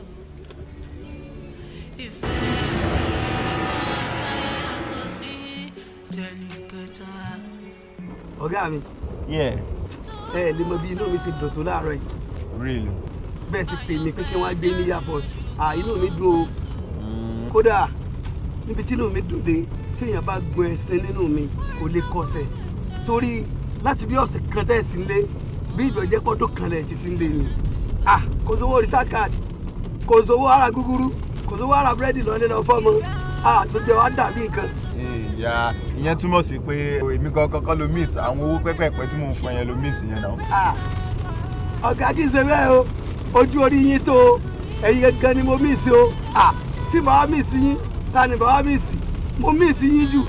Ọ̀gá mi. Yeah. Lè mọ bí inú mi ṣe dùn tó láàárọ̀ yìí. Really? Bẹ́ẹ̀ sì pè mí pé kí wọ́n gbé ní airport. Inú mi dùn o. Kódà níbi tí inú mi dùn dé tí èèyàn bá gun ẹṣin nínú mi kò lè kọsẹ̀. Torí láti bí ọ̀sẹ̀ kan tẹ̀ sí nílé bí ìjọjẹ́ pọ́dún kan lẹ̀ ti sí nílé ni. Kò sówó research card, kò sówó ara gúgúrú, kò sówó ara búrẹ́dì lọ́lé lọ fọ́mọ. Tó jẹ́ wá dàbí nǹkan. Ìyá ìyẹn túmọ̀ sí pé èmi gangan kọ́ ló miss àwọn owó pẹ́pẹ́pẹ́ tí mò ń fún yẹn ló miss yẹn náà. Ọ̀gá kì í ṣe bẹ́ẹ̀ o, ojú orí yín tó o, ẹ̀yin gangan ni mo miss o. Tí bàbá miss yín, ta ni bàbá miss? Mo miss yín jù,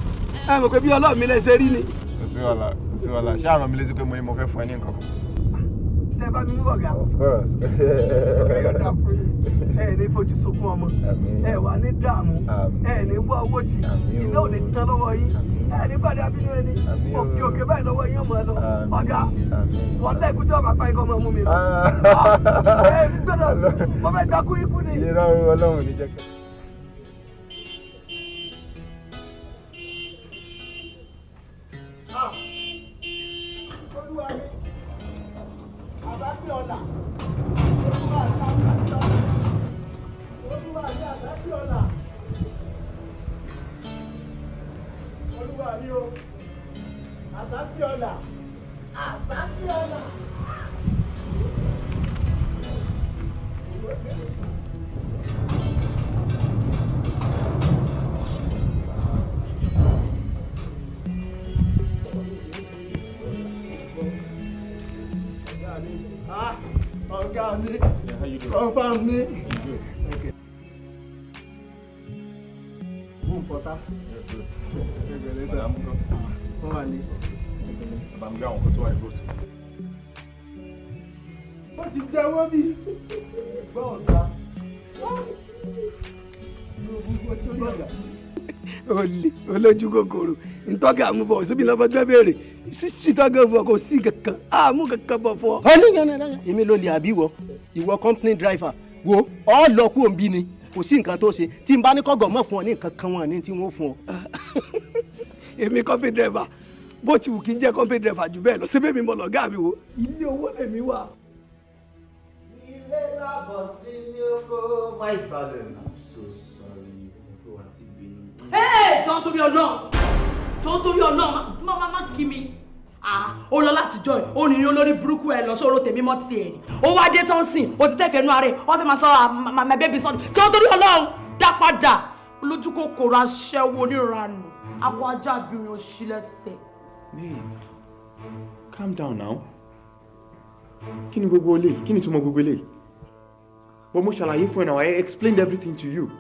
ẹ mọ̀ pé bí Ọlọ́run mi lè ṣe rí ni. Kò sí wàhálà, ṣé àrùn mi létí pé mo ní mo fẹ́ fún ẹ ní nǹkan kan. Ṣé ẹ bá mi mú bọ̀gá? Of course. Yọ̀dà fún yín, ẹ ní fojú sunkún ọmọ, ẹ wà ní dààmú, ẹ ní wá owó jì, iná ò ní tán lọ́wọ́ yín, ẹ ní pàdé abínú ẹni, òkè báyìí lọ́wọ́ yín ọmọ ẹ lọ. Ọ̀gá, wọ́n lẹ́kùn tí wọ́n bá pa ikọ́ ọmọ mú mi lọ. Ẹ ní gbọ́dọ̀, mo fẹ́ dákú ikú ni. Irọ́ Ọlọ́run ní jẹ́ kẹ́. Ọ̀gá mi, confirm mi. Boom, Pọ̀tá. Wọ́n wà ní. Àbámgbé àwọn kan tó wà ní bóòtù. Wọ́n ti jẹ́wọ́ bí. Gbọ́ ọ̀gá. Olójú kòkòrò, ntọ́gà mú bọ̀ síbi lọ́fọ́ gbẹ́ béèrè. Sítọ́gà fún ọ kò sí kankan, àmú kankan bọ̀ fún ọ. Èmi ló lè àbí wọ, ìwọ company driver, wo ọ lọ kú òǹbí ni, kò sí nǹkan tó ṣe, tí n bá ní kọ́gọ̀ mọ̀ fún ọ ní nǹkan kan wọn ní tí wọ́n fún ọ. Èmi company driver, bó ti wù kí n jẹ́ company driver jù bẹ́ẹ̀ lọ, síbẹ̀ mi mọ̀ lọ́gá mi wo. Ilé owó lèmi wà. Ilé lábọ̀ sí ní oko, my darling, I'm so sorry. Jọ̀ọ́ torí Ọlọ́run, má kí mi. Ó lọ láti jọ ẹ̀, ó nìyí olórí burúkú ẹ̀ lọ sóró tèmi mọ́ tiẹ̀ ni. Ó wá dé tán sìn, ó ti tẹ̀fẹ̀ ẹnu ara ẹ̀, wọ́n fẹ́ máa sọ my baby son. Jọ̀ọ́ torí Ọlọ́run, dá padà. Olójú kòkòrò aṣẹ́wó oníranù, akọ ajá abirin oṣù lẹ́sẹ̀. Babe, calm down now. Kí ni gbogbo eléyìí? Kí ni túmọ̀ gbogbo eléyìí? But mo ṣàlàyé fún ẹ now, I explained everything to you.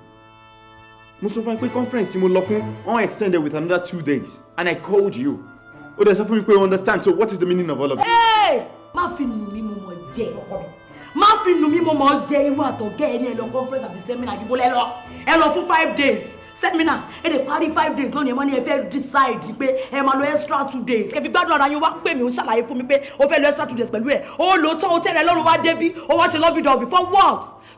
Mo sọ fún ẹ pé conference tí mo lọ fún, wọ́n extended with another 2 days and I called you. Oh, there's something you understand. So what is the meaning of all of this? Hey! má fi nù mí mo mọ̀ jẹ́ ọkọ mi má fi nù mí mo mọ̀ jẹ́ ìwọ àtọ̀gẹ́ ẹ ní ẹ lọ conference àbí seminar àbí bólẹ́ lọ ẹ lọ fún 5 days seminar ẹ lè parí 5 days lónìí ẹ mọ́ ní ẹ fẹ́ decide pé ẹ máa lọ extra 2 days kẹfì gbádùn ara yín wá pè mí ó ṣàlàyé fún mi pé ó fẹ́ lọ extra 2 days pẹ̀lú ẹ̀ ó lò ó tán ó tẹ̀rẹ̀ lọ́rùn wá débí ó wá ṣe lọ́bìdọ̀bì for what